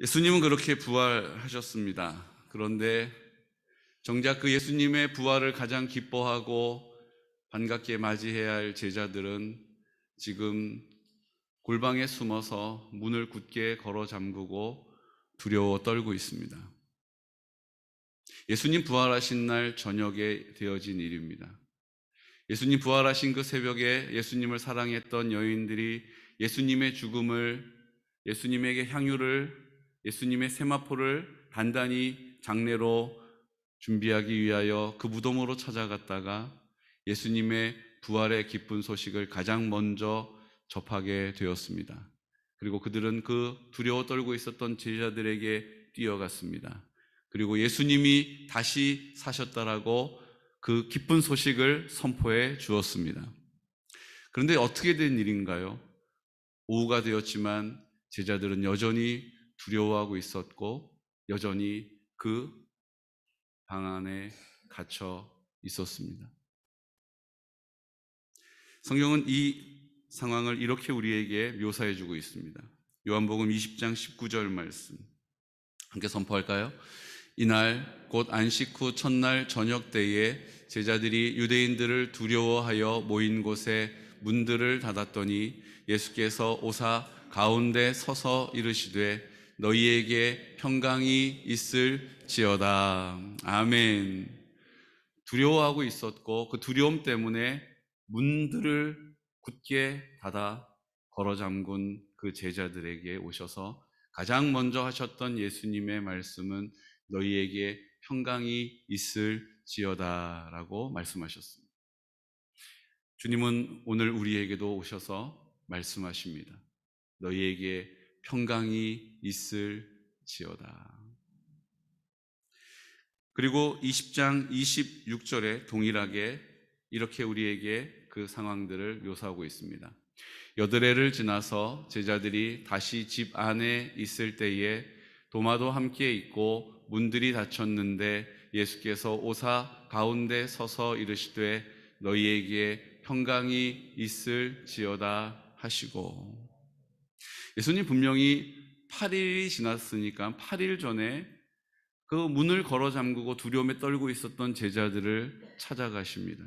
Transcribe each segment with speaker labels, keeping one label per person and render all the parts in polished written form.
Speaker 1: 예수님은 그렇게 부활하셨습니다. 그런데 정작 그 예수님의 부활을 가장 기뻐하고 반갑게 맞이해야 할 제자들은 지금 골방에 숨어서 문을 굳게 걸어 잠그고 두려워 떨고 있습니다. 예수님 부활하신 날 저녁에 되어진 일입니다. 예수님 부활하신 그 새벽에 예수님을 사랑했던 여인들이 예수님의 죽음을, 예수님에게 향유를, 예수님의 세마포를 단단히 장례로 준비하기 위하여 그 무덤으로 찾아갔다가 예수님의 부활의 기쁜 소식을 가장 먼저 접하게 되었습니다. 그리고 그들은 그 두려워 떨고 있었던 제자들에게 뛰어갔습니다. 그리고 예수님이 다시 사셨다라고 그 기쁜 소식을 선포해 주었습니다. 그런데 어떻게 된 일인가요? 오후가 되었지만 제자들은 여전히 두려워하고 있었고 여전히 그 방 안에 갇혀 있었습니다. 성경은 이 상황을 이렇게 우리에게 묘사해 주고 있습니다. 요한복음 20장 19절 말씀 함께 선포할까요? 이날 곧 안식 후 첫날 저녁 때에 제자들이 유대인들을 두려워하여 모인 곳에 문들을 닫았더니 예수께서 오사 가운데 서서 이르시되 너희에게 평강이 있을지어다. 아멘. 두려워하고 있었고 그 두려움 때문에 문들을 굳게 닫아 걸어 잠근 그 제자들에게 오셔서 가장 먼저 하셨던 예수님의 말씀은 너희에게 평강이 있을지어다 라고 말씀하셨습니다. 주님은 오늘 우리에게도 오셔서 말씀하십니다. 너희에게 평강이 있을지어다. 그리고 20장 26절에 동일하게 이렇게 우리에게 그 상황들을 묘사하고 있습니다. 여드레를 지나서 제자들이 다시 집 안에 있을 때에 도마도 함께 있고 문들이 닫혔는데 예수께서 오사 가운데 서서 이르시되 너희에게 평강이 있을지어다 하시고, 예수님 분명히 8일이 지났으니까 8일 전에 그 문을 걸어 잠그고 두려움에 떨고 있었던 제자들을 찾아가십니다.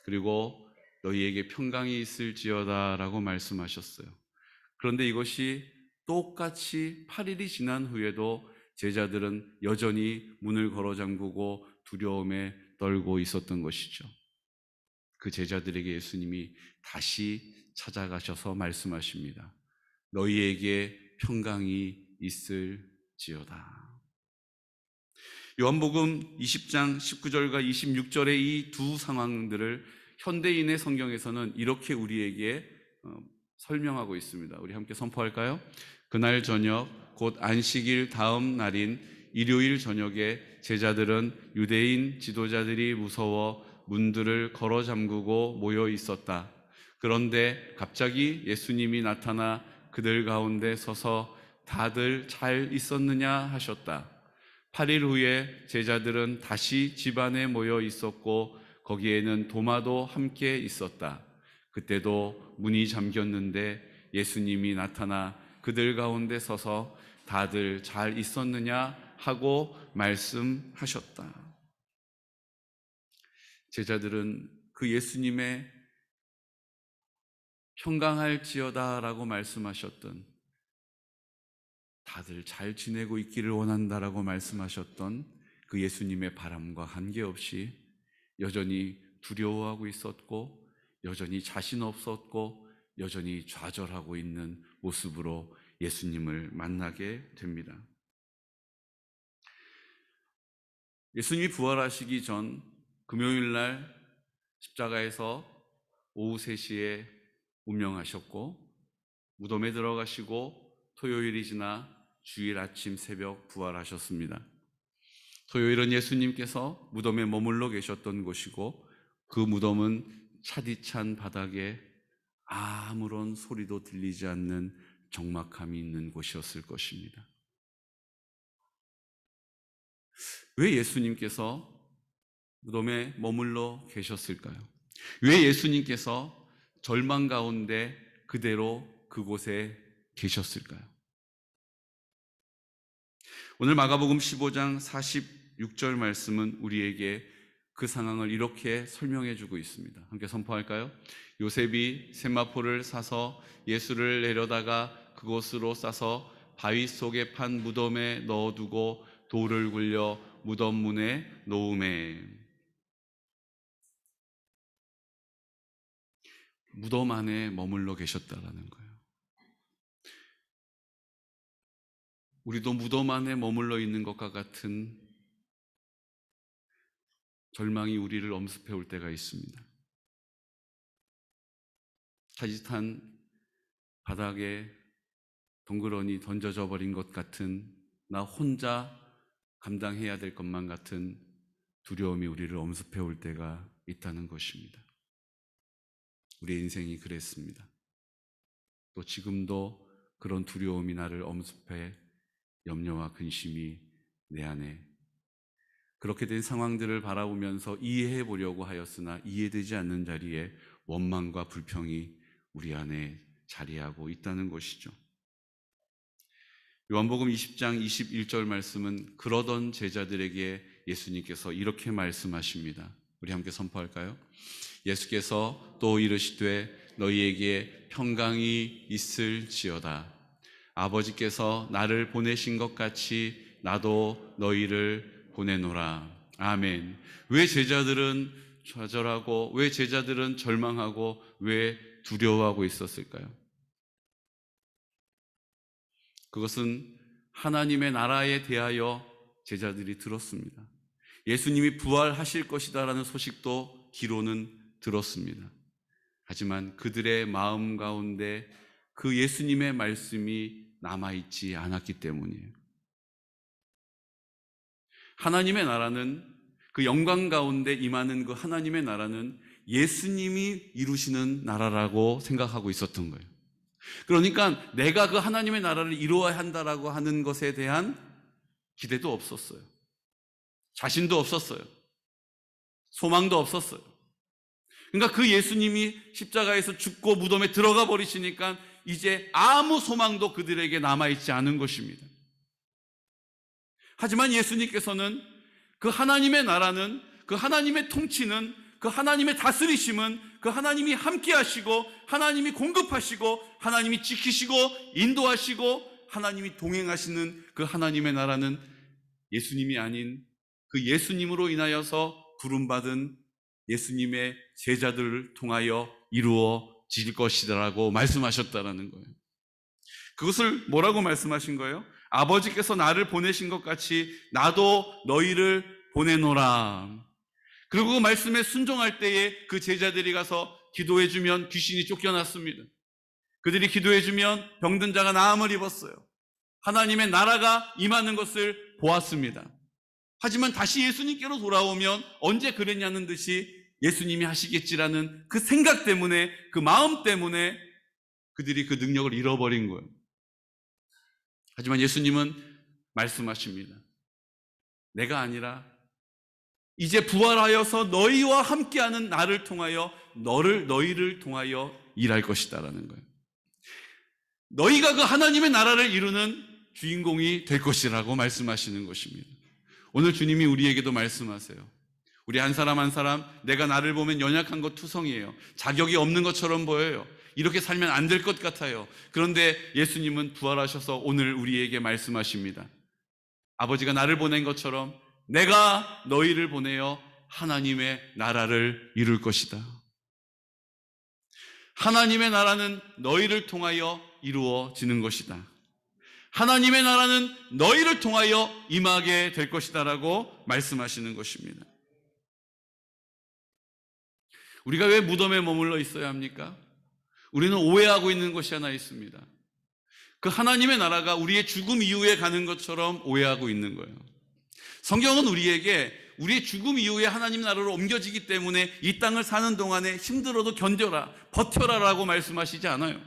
Speaker 1: 그리고 너희에게 평강이 있을지어다 라고 말씀하셨어요. 그런데 이것이 똑같이 8일이 지난 후에도 제자들은 여전히 문을 걸어 잠그고 두려움에 떨고 있었던 것이죠. 그 제자들에게 예수님이 다시 찾아가셔서 말씀하십니다. 너희에게 평강이 있을지어다. 요한복음 20장 19절과 26절의 이 두 상황들을 현대인의 성경에서는 이렇게 우리에게 설명하고 있습니다. 우리 함께 선포할까요? 그날 저녁 곧 안식일 다음 날인 일요일 저녁에 제자들은 유대인 지도자들이 무서워 문들을 걸어 잠그고 모여 있었다. 그런데 갑자기 예수님이 나타나 그들 가운데 서서 다들 잘 있었느냐 하셨다. 8일 후에 제자들은 다시 집안에 모여 있었고 거기에는 도마도 함께 있었다. 그때도 문이 잠겼는데 예수님이 나타나 그들 가운데 서서 다들 잘 있었느냐 하고 말씀하셨다. 제자들은 그 예수님의 평강할지어다 라고 말씀하셨던, 다들 잘 지내고 있기를 원한다라고 말씀하셨던 그 예수님의 바람과 관계없이 여전히 두려워하고 있었고 여전히 자신 없었고 여전히 좌절하고 있는 모습으로 예수님을 만나게 됩니다. 예수님이 부활하시기 전 금요일 날 십자가에서 오후 3시에 운명하셨고 무덤에 들어가시고 토요일이 지나 주일 아침 새벽 부활하셨습니다. 토요일은 예수님께서 무덤에 머물러 계셨던 곳이고 그 무덤은 차디찬 바닥에 아무런 소리도 들리지 않는 적막함이 있는 곳이었을 것입니다. 왜 예수님께서 무덤에 머물러 계셨을까요? 왜 예수님께서 절망 가운데 그대로 그곳에 계셨을까요? 오늘 마가복음 15장 46절 말씀은 우리에게 그 상황을 이렇게 설명해 주고 있습니다. 함께 선포할까요? 요셉이 세마포를 사서 예수를 내려다가 그곳으로 싸서 바위 속에 판 무덤에 넣어두고 돌을 굴려 무덤 문에 놓음에. 무덤 안에 머물러 계셨다라는 거예요. 우리도 무덤 안에 머물러 있는 것과 같은 절망이 우리를 엄습해 올 때가 있습니다. 타짓한 바닥에 덩그러니 던져져 버린 것 같은, 나 혼자 감당해야 될 것만 같은 두려움이 우리를 엄습해 올 때가 있다는 것입니다. 우리의 인생이 그랬습니다. 또 지금도 그런 두려움이 나를 엄습해 염려와 근심이 내 안에, 그렇게 된 상황들을 바라보면서 이해해 보려고 하였으나 이해되지 않는 자리에 원망과 불평이 우리 안에 자리하고 있다는 것이죠. 요한복음 20장 21절 말씀은 그러던 제자들에게 예수님께서 이렇게 말씀하십니다. 우리 함께 선포할까요? 예수께서 또 이르시되 너희에게 평강이 있을지어다. 아버지께서 나를 보내신 것 같이 나도 너희를 보내노라. 아멘. 왜 제자들은 좌절하고, 왜 제자들은 절망하고, 왜 두려워하고 있었을까요? 그것은 하나님의 나라에 대하여 제자들이 들었습니다. 예수님이 부활하실 것이다라는 소식도 귀로는 들었습니다. 하지만 그들의 마음 가운데 그 예수님의 말씀이 남아있지 않았기 때문이에요. 하나님의 나라는, 그 영광 가운데 임하는 그 하나님의 나라는 예수님이 이루시는 나라라고 생각하고 있었던 거예요. 그러니까 내가 그 하나님의 나라를 이루어야 한다라고 하는 것에 대한 기대도 없었어요. 자신도 없었어요. 소망도 없었어요. 그러니까 그 예수님이 십자가에서 죽고 무덤에 들어가 버리시니까 이제 아무 소망도 그들에게 남아있지 않은 것입니다. 하지만 예수님께서는 그 하나님의 나라는, 그 하나님의 통치는, 그 하나님의 다스리심은, 그 하나님이 함께 하시고 하나님이 공급하시고 하나님이 지키시고 인도하시고 하나님이 동행하시는 그 하나님의 나라는 예수님이 아닌 그 예수님으로 인하여서 부름받은 예수님의 제자들을 통하여 이루어질 것이라고 말씀하셨다라는 거예요. 그것을 뭐라고 말씀하신 거예요? 아버지께서 나를 보내신 것 같이 나도 너희를 보내노라. 그리고 그 말씀에 순종할 때에 그 제자들이 가서 기도해주면 귀신이 쫓겨났습니다. 그들이 기도해주면 병든 자가 나음을 입었어요. 하나님의 나라가 임하는 것을 보았습니다. 하지만 다시 예수님께로 돌아오면 언제 그랬냐는 듯이 예수님이 하시겠지라는 그 생각 때문에, 그 마음 때문에 그들이 그 능력을 잃어버린 거예요. 하지만 예수님은 말씀하십니다. 내가 아니라 이제 부활하여서 너희와 함께하는 나를 통하여 너희를 통하여 일할 것이다라는 거예요. 너희가 그 하나님의 나라를 이루는 주인공이 될 것이라고 말씀하시는 것입니다. 오늘 주님이 우리에게도 말씀하세요. 우리 한 사람 한 사람, 내가 나를 보면 연약한 것 투성이에요. 자격이 없는 것처럼 보여요. 이렇게 살면 안 될 것 같아요. 그런데 예수님은 부활하셔서 오늘 우리에게 말씀하십니다. 아버지가 나를 보낸 것처럼 내가 너희를 보내어 하나님의 나라를 이룰 것이다. 하나님의 나라는 너희를 통하여 이루어지는 것이다. 하나님의 나라는 너희를 통하여 임하게 될 것이다 라고 말씀하시는 것입니다. 우리가 왜 무덤에 머물러 있어야 합니까? 우리는 오해하고 있는 것이 하나 있습니다. 그 하나님의 나라가 우리의 죽음 이후에 가는 것처럼 오해하고 있는 거예요. 성경은 우리에게 우리의 죽음 이후에 하나님 나라로 옮겨지기 때문에 이 땅을 사는 동안에 힘들어도 견뎌라, 버텨라 라고 말씀하시지 않아요.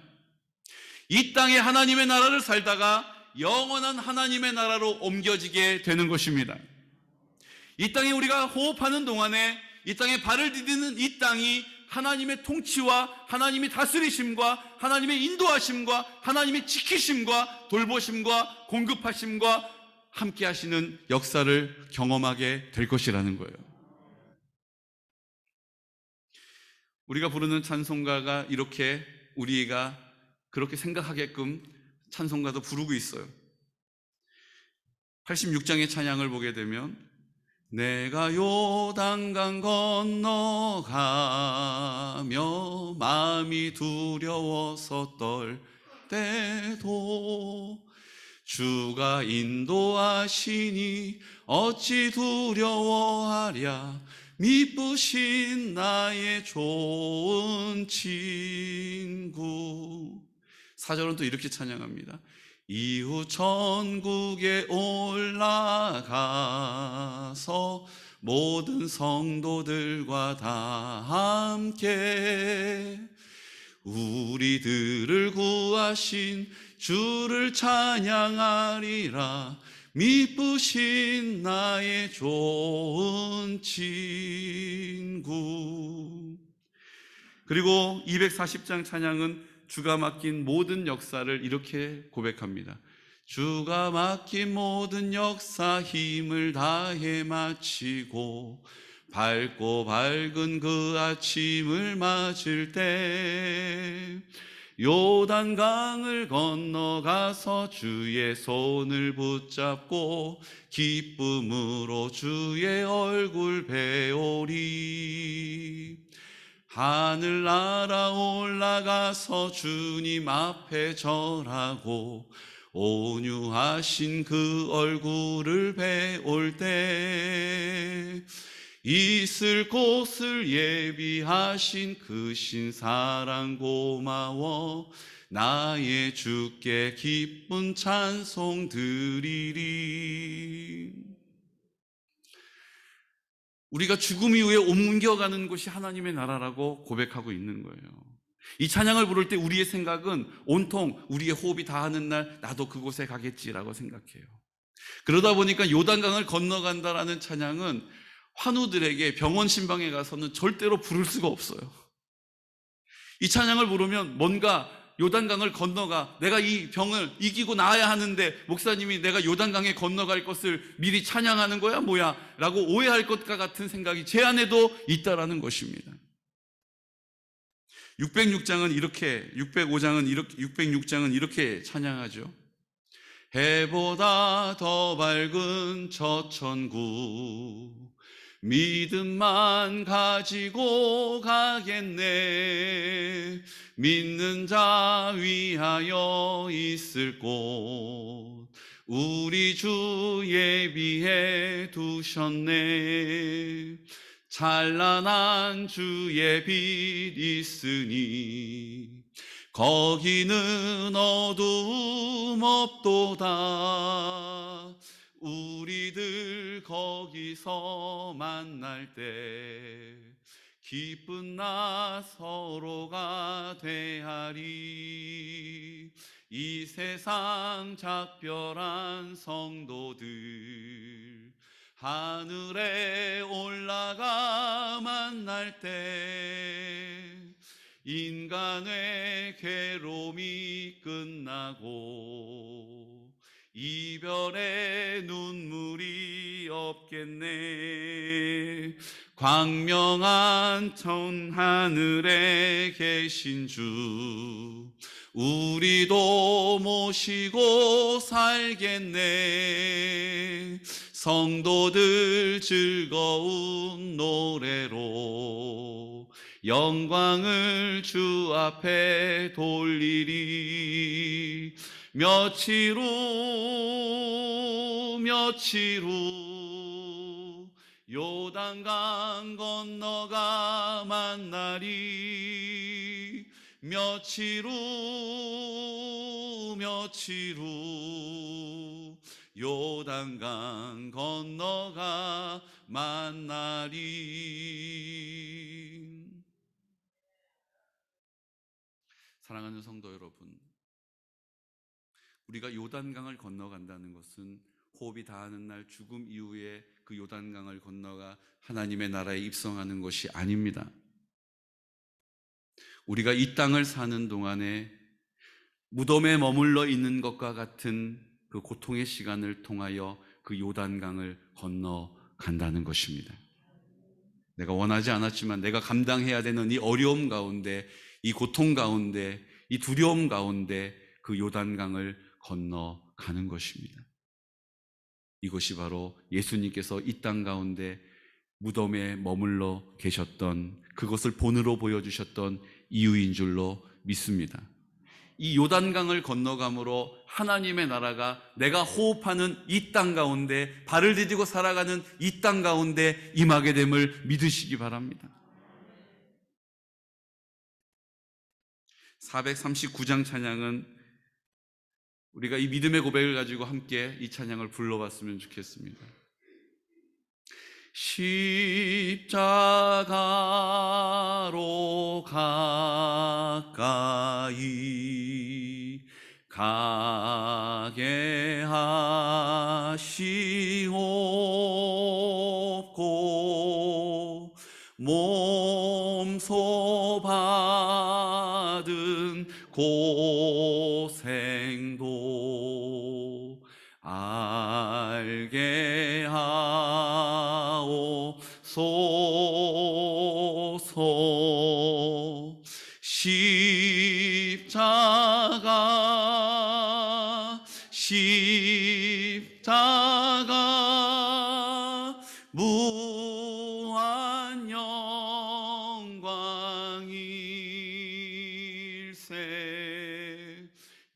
Speaker 1: 이 땅에 하나님의 나라를 살다가 영원한 하나님의 나라로 옮겨지게 되는 것입니다. 이 땅에 우리가 호흡하는 동안에 이 땅에 발을 디디는 이 땅이 하나님의 통치와 하나님의 다스리심과 하나님의 인도하심과 하나님의 지키심과 돌보심과 공급하심과 함께 하시는 역사를 경험하게 될 것이라는 거예요. 우리가 부르는 찬송가가 이렇게 우리가 그렇게 생각하게끔 찬송가도 부르고 있어요. 86장의 찬양을 보게 되면 내가 요단강 건너가며 마음이 두려워서 떨 때도 주가 인도하시니 어찌 두려워하랴 미쁘신 나의 좋은 친구. 4절은 또 이렇게 찬양합니다. 이후 천국에 올라가서 모든 성도들과 다 함께 우리들을 구하신 주를 찬양하리라 미쁘신 나의 좋은 친구. 그리고 240장 찬양은 주가 맡긴 모든 역사를 이렇게 고백합니다. 주가 맡긴 모든 역사 힘을 다해 마치고 밝고 밝은 그 아침을 맞을 때 요단강을 건너가서 주의 손을 붙잡고 기쁨으로 주의 얼굴 배우리. 하늘나라 올라가서 주님 앞에 절하고 온유하신 그 얼굴을 배울 때 있을 곳을 예비하신 그 신사랑 고마워 나의 주께 기쁜 찬송 드리리. 우리가 죽음 이후에 옮겨가는 곳이 하나님의 나라라고 고백하고 있는 거예요. 이 찬양을 부를 때 우리의 생각은 온통 우리의 호흡이 다하는 날 나도 그곳에 가겠지라고 생각해요. 그러다 보니까 요단강을 건너간다라는 찬양은 환우들에게 병원 신방에 가서는 절대로 부를 수가 없어요. 이 찬양을 부르면 뭔가 요단강을 건너가 내가 이 병을 이기고 나아야 하는데 목사님이 내가 요단강에 건너갈 것을 미리 찬양하는 거야 뭐야 라고 오해할 것과 같은 생각이 제 안에도 있다라는 것입니다. 606장은 이렇게 606장은 이렇게 찬양하죠. 해보다 더 밝은 저 천국 믿음만 가지고 가겠네. 믿는 자 위하여 있을 곳 우리 주 예비해 두셨네. 찬란한 주의 빛 있으니 거기는 어두움 없도다. 우리들 거기서 만날 때 기쁜 나 서로가 되하리. 이 세상 작별한 성도들 하늘에 올라가 만날 때 인간의 괴로움이 끝나고 이별의 눈물이 없겠네. 광명한 전 하늘에 계신 주 우리도 모시고 살겠네. 성도들 즐거운 노래로 영광을 주 앞에 돌리리. 며칠 후 요단강 건너가 만나리. 며칠 후 요단강 건너가 만나리. 사랑하는 성도 여러분, 우리가 요단강을 건너간다는 것은 호흡이 다하는 날 죽음 이후에 그 요단강을 건너가 하나님의 나라에 입성하는 것이 아닙니다. 우리가 이 땅을 사는 동안에 무덤에 머물러 있는 것과 같은 그 고통의 시간을 통하여 그 요단강을 건너간다는 것입니다. 내가 원하지 않았지만 내가 감당해야 되는 이 어려움 가운데, 이 고통 가운데, 이 두려움 가운데 그 요단강을 건너가는 것입니다. 이것이 바로 예수님께서 이 땅 가운데 무덤에 머물러 계셨던, 그것을 본으로 보여주셨던 이유인 줄로 믿습니다. 이 요단강을 건너감으로 하나님의 나라가 내가 호흡하는 이 땅 가운데, 발을 디디고 살아가는 이 땅 가운데 임하게 됨을 믿으시기 바랍니다. 439장 찬양은 우리가 이 믿음의 고백을 가지고 함께 이 찬양을 불러봤으면 좋겠습니다. 십자가로 가까이 가게 하시옵고 몸소 받은 고생도 알게 하옵소서. 십자가 무한 영광일세.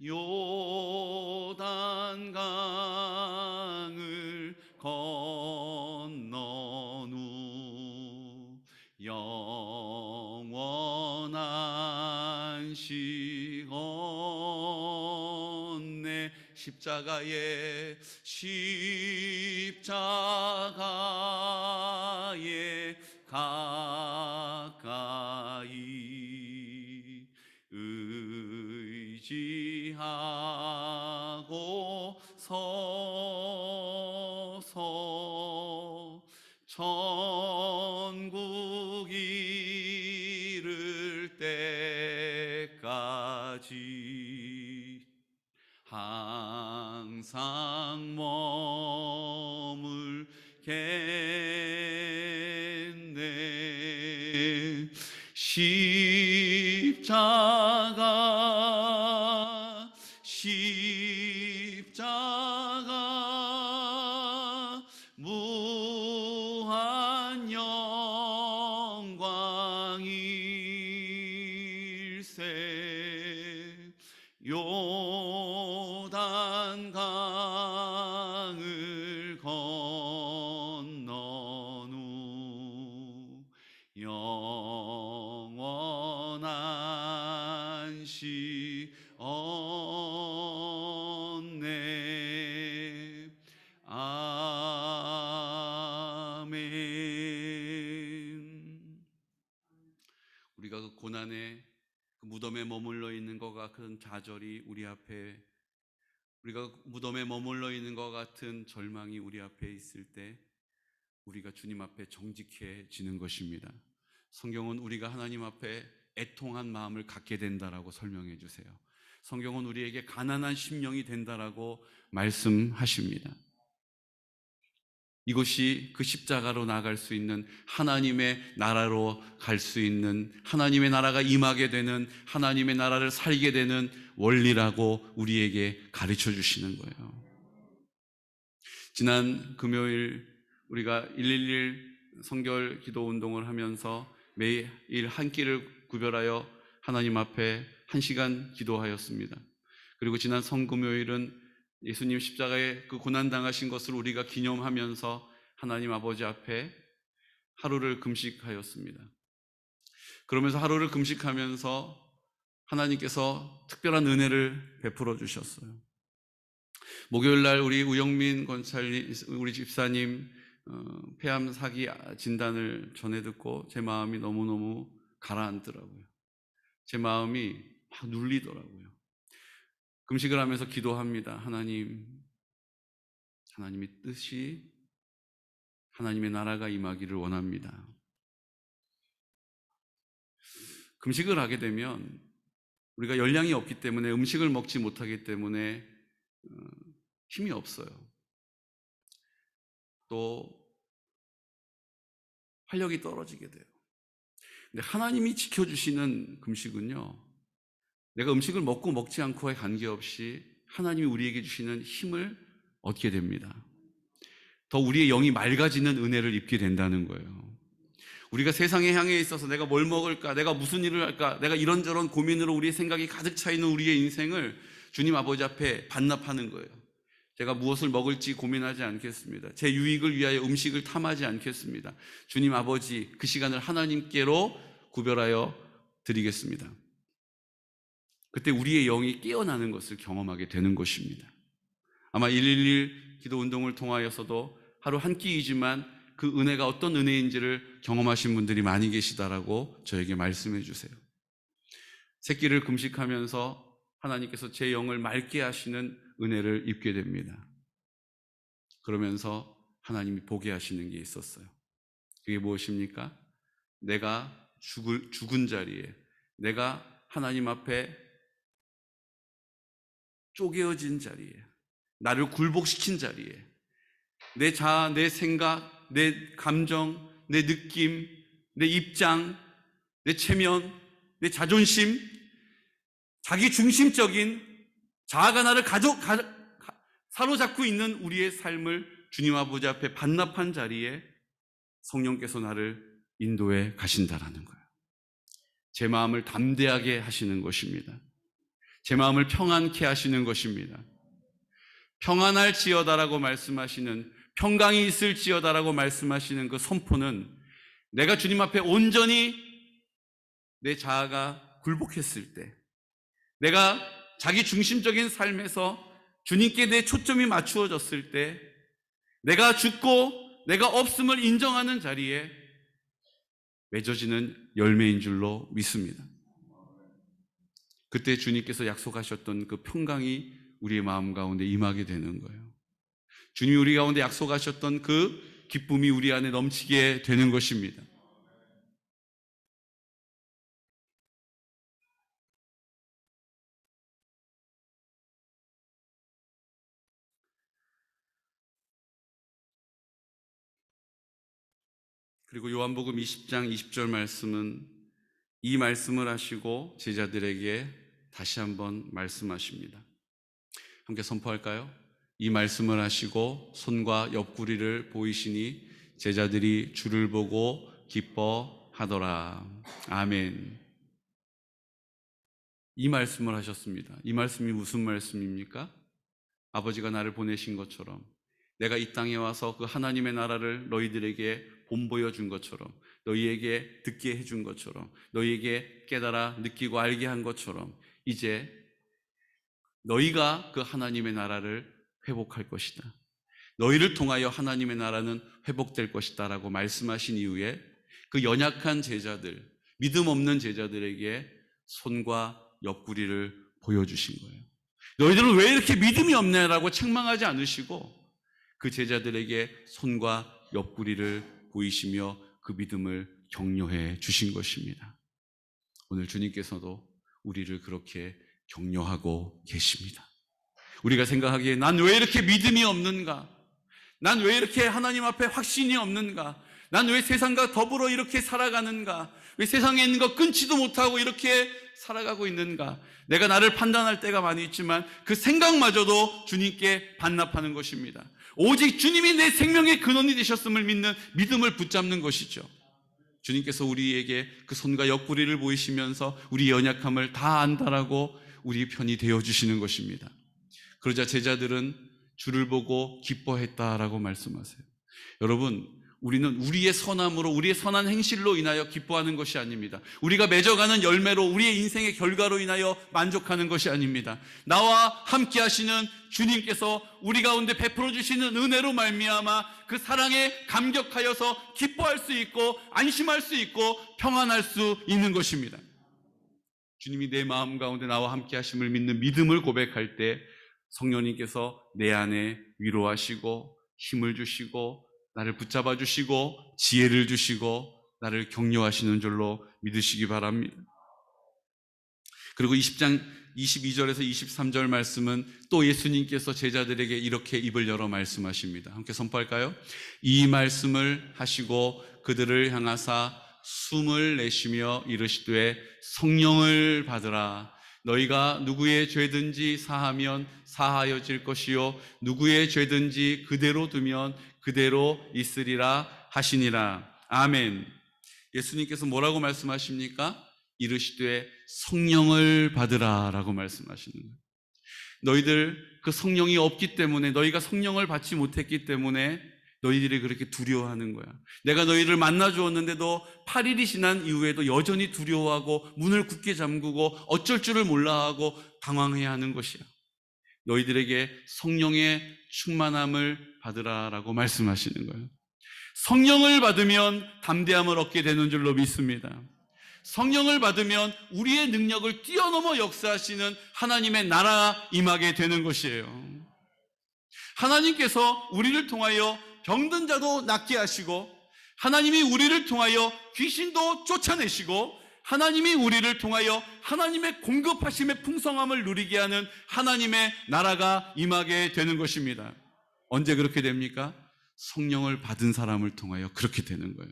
Speaker 1: 요단강을 건넌 후 영원한 시온내 십자가에 가까이 의지하고 서서 천국 이를 때까지 항상 머물겠네. 십자가 무한 영광일세. 요단강을 건넌 후 영원한 시온내. 아멘. 우리가 그 고난의 그 무덤에 머물러 있는 것 같은 좌절이 우리 앞에, 우리가 무덤에 머물러 있는 것 같은 절망이 우리 앞에 있을 때 우리가 주님 앞에 정직해지는 것입니다. 성경은 우리가 하나님 앞에 애통한 마음을 갖게 된다라고 설명해 주세요. 성경은 우리에게 가난한 심령이 된다라고 말씀하십니다. 이것이 그 십자가로 나아갈 수 있는, 하나님의 나라로 갈 수 있는, 하나님의 나라가 임하게 되는, 하나님의 나라를 살게 되는 원리라고 우리에게 가르쳐 주시는 거예요. 지난 금요일 우리가 111 성결 기도 운동을 하면서 매일 한 끼를 구별하여 하나님 앞에 1시간 기도하였습니다. 그리고 지난 성금요일은 예수님 십자가에 그 고난당하신 것을 우리가 기념하면서 하나님 아버지 앞에 하루를 금식하였습니다. 그러면서 하루를 금식하면서 하나님께서 특별한 은혜를 베풀어 주셨어요. 목요일날 우리 우영민 권찰님, 우리 집사님 폐암 사기 진단을 전해 듣고 제 마음이 너무너무 가라앉더라고요. 제 마음이 막 눌리더라고요. 금식을 하면서 기도합니다. 하나님의 뜻이, 하나님의 나라가 임하기를 원합니다. 금식을 하게 되면 우리가 열량이 없기 때문에, 음식을 먹지 못하기 때문에 힘이 없어요. 또 활력이 떨어지게 돼요. 근데 하나님이 지켜주시는 금식은요, 내가 음식을 먹고 먹지 않고에 관계없이 하나님이 우리에게 주시는 힘을 얻게 됩니다. 더 우리의 영이 맑아지는 은혜를 입게 된다는 거예요. 우리가 세상에 향해 있어서 내가 뭘 먹을까, 내가 무슨 일을 할까, 내가 이런저런 고민으로 우리의 생각이 가득 차 있는 우리의 인생을 주님 아버지 앞에 반납하는 거예요. 제가 무엇을 먹을지 고민하지 않겠습니다. 제 유익을 위하여 음식을 탐하지 않겠습니다. 주님 아버지, 그 시간을 하나님께로 구별하여 드리겠습니다. 그때 우리의 영이 깨어나는 것을 경험하게 되는 것입니다. 아마 111 기도 운동을 통하여서도 하루 한 끼이지만 그 은혜가 어떤 은혜인지를 경험하신 분들이 많이 계시다라고 저에게 말씀해 주세요. 세 끼를 금식하면서 하나님께서 제 영을 맑게 하시는 은혜를 입게 됩니다. 그러면서 하나님이 보게 하시는 게 있었어요. 그게 무엇입니까? 내가 죽은 자리에, 내가 하나님 앞에 쪼개어진 자리에, 나를 굴복시킨 자리에, 내 자아, 내 생각, 내 감정, 내 느낌, 내 입장, 내 체면, 내 자존심, 자기 중심적인 자아가 나를 사로잡고 있는 우리의 삶을 주님 아버지 앞에 반납한 자리에 성령께서 나를 인도해 가신다라는 거예요. 제 마음을 담대하게 하시는 것입니다. 제 마음을 평안케 하시는 것입니다. 평안할지어다라고 말씀하시는, 평강이 있을지어다라고 말씀하시는 그 선포는 내가 주님 앞에 온전히 내 자아가 굴복했을 때, 내가 자기 중심적인 삶에서 주님께 내 초점이 맞추어졌을 때, 내가 죽고 내가 없음을 인정하는 자리에 맺어지는 열매인 줄로 믿습니다. 그때 주님께서 약속하셨던 그 평강이 우리의 마음 가운데 임하게 되는 거예요. 주님이 우리 가운데 약속하셨던 그 기쁨이 우리 안에 넘치게 되는 것입니다. 그리고 요한복음 20장 20절 말씀은 이 말씀을 하시고 제자들에게 다시 한번 말씀하십니다. 함께 선포할까요? 이 말씀을 하시고 손과 옆구리를 보이시니 제자들이 주를 보고 기뻐하더라. 아멘. 이 말씀을 하셨습니다. 이 말씀이 무슨 말씀입니까? 아버지가 나를 보내신 것처럼, 내가 이 땅에 와서 그 하나님의 나라를 너희들에게 본보여 준 것처럼, 너희에게 듣게 해준 것처럼, 너희에게 깨달아 느끼고 알게 한 것처럼 이제 너희가 그 하나님의 나라를 회복할 것이다. 너희를 통하여 하나님의 나라는 회복될 것이다 라고 말씀하신 이후에 그 연약한 제자들, 믿음 없는 제자들에게 손과 옆구리를 보여주신 거예요. 너희들은 왜 이렇게 믿음이 없냐라고 책망하지 않으시고 그 제자들에게 손과 옆구리를 보이시며 그 믿음을 격려해 주신 것입니다. 오늘 주님께서도 우리를 그렇게 격려하고 계십니다. 우리가 생각하기에 난 왜 이렇게 믿음이 없는가? 난 왜 이렇게 하나님 앞에 확신이 없는가? 난 왜 세상과 더불어 이렇게 살아가는가? 왜 세상에 있는 거 끊지도 못하고 이렇게 살아가고 있는가? 내가 나를 판단할 때가 많이 있지만 그 생각마저도 주님께 반납하는 것입니다. 오직 주님이 내 생명의 근원이 되셨음을 믿는 믿음을 붙잡는 것이죠. 주님께서 우리에게 그 손과 옆구리를 보이시면서 우리 연약함을 다 안다라고 우리 편이 되어주시는 것입니다. 그러자 제자들은 주를 보고 기뻐했다라고 말씀하세요. 여러분, 우리는 우리의 선함으로, 우리의 선한 행실로 인하여 기뻐하는 것이 아닙니다. 우리가 맺어가는 열매로, 우리의 인생의 결과로 인하여 만족하는 것이 아닙니다. 나와 함께 하시는 주님께서 우리 가운데 베풀어 주시는 은혜로 말미암아 그 사랑에 감격하여서 기뻐할 수 있고 안심할 수 있고 평안할 수 있는 것입니다. 주님이 내 마음 가운데 나와 함께 하심을 믿는 믿음을 고백할 때 성령님께서 내 안에 위로하시고 힘을 주시고 나를 붙잡아 주시고 지혜를 주시고 나를 격려하시는 줄로 믿으시기 바랍니다. 그리고 20장 22절에서 23절 말씀은 또 예수님께서 제자들에게 이렇게 입을 열어 말씀하십니다. 함께 선포할까요? 이 말씀을 하시고 그들을 향하사 숨을 내쉬며 이르시되 성령을 받으라. 너희가 누구의 죄든지 사하면 사하여질 것이요 누구의 죄든지 그대로 두면 그대로 있으리라 하시니라. 아멘. 예수님께서 뭐라고 말씀하십니까? 이르시되 성령을 받으라 라고 말씀하시는 거예요. 너희들 그 성령이 없기 때문에, 너희가 성령을 받지 못했기 때문에 너희들이 그렇게 두려워하는 거야. 내가 너희를 만나 주었는데도 8일이 지난 이후에도 여전히 두려워하고 문을 굳게 잠그고 어쩔 줄을 몰라하고 당황해야 하는 것이야. 너희들에게 성령의 충만함을 받으라 라고 말씀하시는 거예요. 성령을 받으면 담대함을 얻게 되는 줄로 믿습니다. 성령을 받으면 우리의 능력을 뛰어넘어 역사하시는 하나님의 나라 임하게 되는 것이에요. 하나님께서 우리를 통하여 병든 자도 낫게 하시고, 하나님이 우리를 통하여 귀신도 쫓아내시고, 하나님이 우리를 통하여 하나님의 공급하심의 풍성함을 누리게 하는 하나님의 나라가 임하게 되는 것입니다. 언제 그렇게 됩니까? 성령을 받은 사람을 통하여 그렇게 되는 거예요.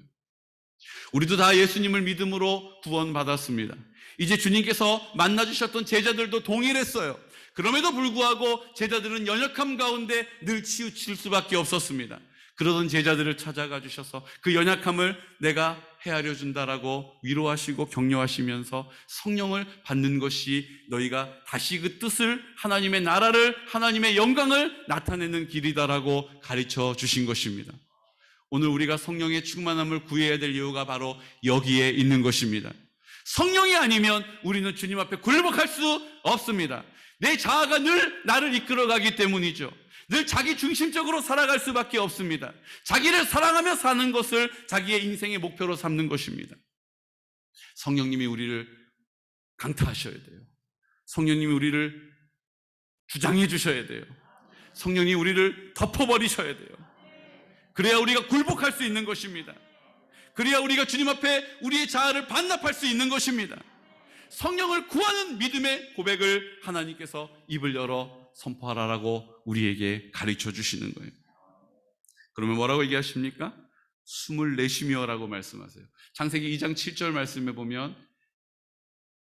Speaker 1: 우리도 다 예수님을 믿음으로 구원받았습니다. 이제 주님께서 만나주셨던 제자들도 동일했어요. 그럼에도 불구하고 제자들은 연약함 가운데 늘 치우칠 수밖에 없었습니다. 그러던 제자들을 찾아가 주셔서 그 연약함을 내가 헤아려 준다라고 위로하시고 격려하시면서 성령을 받는 것이 너희가 다시 그 뜻을, 하나님의 나라를, 하나님의 영광을 나타내는 길이다라고 가르쳐 주신 것입니다. 오늘 우리가 성령의 충만함을 구해야 될 이유가 바로 여기에 있는 것입니다. 성령이 아니면 우리는 주님 앞에 굴복할 수 없습니다. 내 자아가 늘 나를 이끌어가기 때문이죠. 늘 자기 중심적으로 살아갈 수밖에 없습니다. 자기를 사랑하며 사는 것을 자기의 인생의 목표로 삼는 것입니다. 성령님이 우리를 강타하셔야 돼요. 성령님이 우리를 주장해 주셔야 돼요. 성령님이 우리를 덮어버리셔야 돼요. 그래야 우리가 굴복할 수 있는 것입니다. 그래야 우리가 주님 앞에 우리의 자아를 반납할 수 있는 것입니다. 성령을 구하는 믿음의 고백을 하나님께서 입을 열어 선포하라라고 우리에게 가르쳐 주시는 거예요. 그러면 뭐라고 얘기하십니까? 숨을 내쉬며 라고 말씀하세요. 창세기 2장 7절 말씀에 보면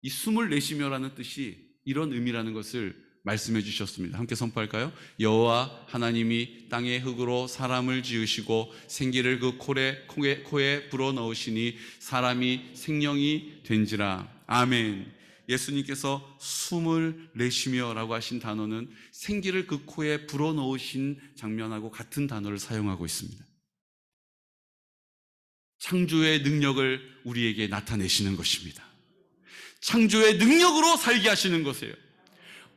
Speaker 1: 이 숨을 내쉬며라는 뜻이 이런 의미라는 것을 말씀해 주셨습니다. 함께 선포할까요? 여호와 하나님이 땅의 흙으로 사람을 지으시고 생기를 그 코에 불어넣으시니 사람이 생명이 된지라. 아멘. 예수님께서 숨을 내쉬며 라고 하신 단어는 생기를 그 코에 불어넣으신 장면하고 같은 단어를 사용하고 있습니다. 창조의 능력을 우리에게 나타내시는 것입니다. 창조의 능력으로 살게 하시는 것이에요.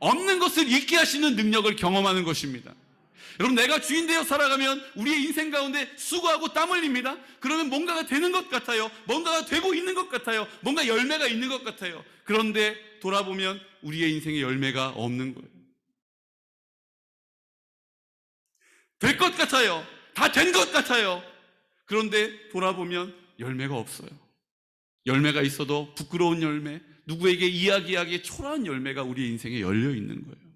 Speaker 1: 없는 것을 있게 하시는 능력을 경험하는 것입니다. 여러분, 내가 주인 되어 살아가면 우리의 인생 가운데 수고하고 땀 흘립니다. 그러면 뭔가가 되는 것 같아요. 뭔가가 되고 있는 것 같아요. 뭔가 열매가 있는 것 같아요. 그런데 돌아보면 우리의 인생에 열매가 없는 거예요. 될 것 같아요. 다 된 것 같아요. 그런데 돌아보면 열매가 없어요. 열매가 있어도 부끄러운 열매, 누구에게 이야기하기에 초라한 열매가 우리의 인생에 열려 있는 거예요.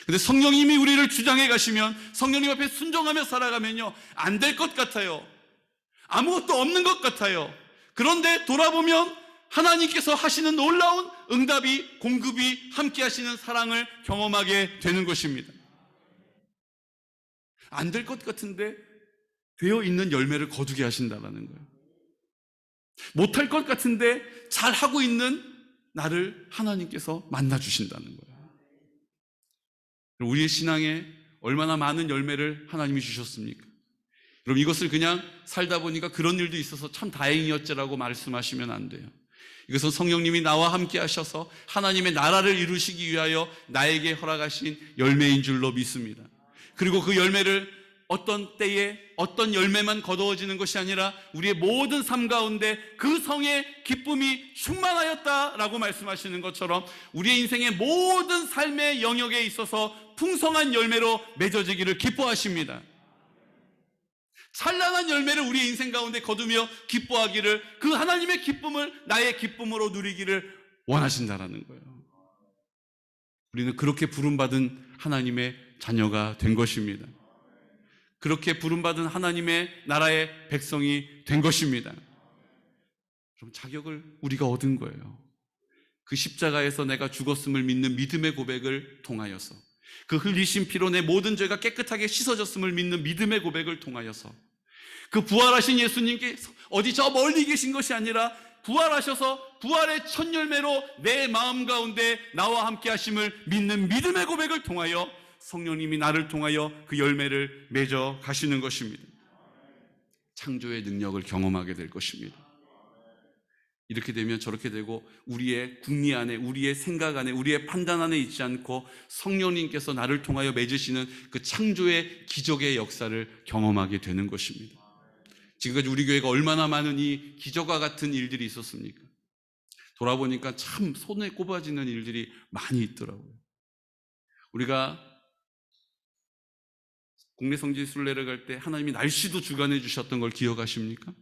Speaker 1: 근데 성령님이 우리를 주장해 가시면, 성령님 앞에 순종하며 살아가면요, 안 될 것 같아요. 아무것도 없는 것 같아요. 그런데 돌아보면 하나님께서 하시는 놀라운 응답이, 공급이, 함께 하시는 사랑을 경험하게 되는 것입니다. 안 될 것 같은데 되어 있는 열매를 거두게 하신다는 거예요. 못할 것 같은데 잘하고 있는 나를 하나님께서 만나주신다는 거예요. 우리의 신앙에 얼마나 많은 열매를 하나님이 주셨습니까? 그럼 이것을 그냥 살다 보니까 그런 일도 있어서 참 다행이었지라고 말씀하시면 안 돼요. 이것은 성령님이 나와 함께 하셔서 하나님의 나라를 이루시기 위하여 나에게 허락하신 열매인 줄로 믿습니다. 그리고 그 열매를 어떤 때에 어떤 열매만 거두어지는 것이 아니라 우리의 모든 삶 가운데 그 성의 기쁨이 충만하였다라고 말씀하시는 것처럼 우리의 인생의 모든 삶의 영역에 있어서 풍성한 열매로 맺어지기를 기뻐하십니다. 찬란한 열매를 우리의 인생 가운데 거두며 기뻐하기를, 그 하나님의 기쁨을 나의 기쁨으로 누리기를 원하신다라는 거예요. 우리는 그렇게 부름받은 하나님의 자녀가 된 것입니다. 그렇게 부름받은 하나님의 나라의 백성이 된 것입니다. 그럼 자격을 우리가 얻은 거예요. 그 십자가에서 내가 죽었음을 믿는 믿음의 고백을 통하여서, 그 흘리신 피로 내 모든 죄가 깨끗하게 씻어졌음을 믿는 믿음의 고백을 통하여서, 그 부활하신 예수님께 어디 저 멀리 계신 것이 아니라 부활하셔서 부활의 첫 열매로 내 마음 가운데 나와 함께 하심을 믿는 믿음의 고백을 통하여 성령님이 나를 통하여 그 열매를 맺어 가시는 것입니다. 창조의 능력을 경험하게 될 것입니다. 이렇게 되면 저렇게 되고, 우리의 궁리 안에, 우리의 생각 안에, 우리의 판단 안에 있지 않고 성령님께서 나를 통하여 맺으시는 그 창조의 기적의 역사를 경험하게 되는 것입니다. 지금까지 우리 교회가 얼마나 많은 이 기적과 같은 일들이 있었습니까? 돌아보니까 참 손에 꼽아지는 일들이 많이 있더라고요. 우리가 국내 성지 순례를 갈 때 하나님이 날씨도 주관해 주셨던 걸 기억하십니까?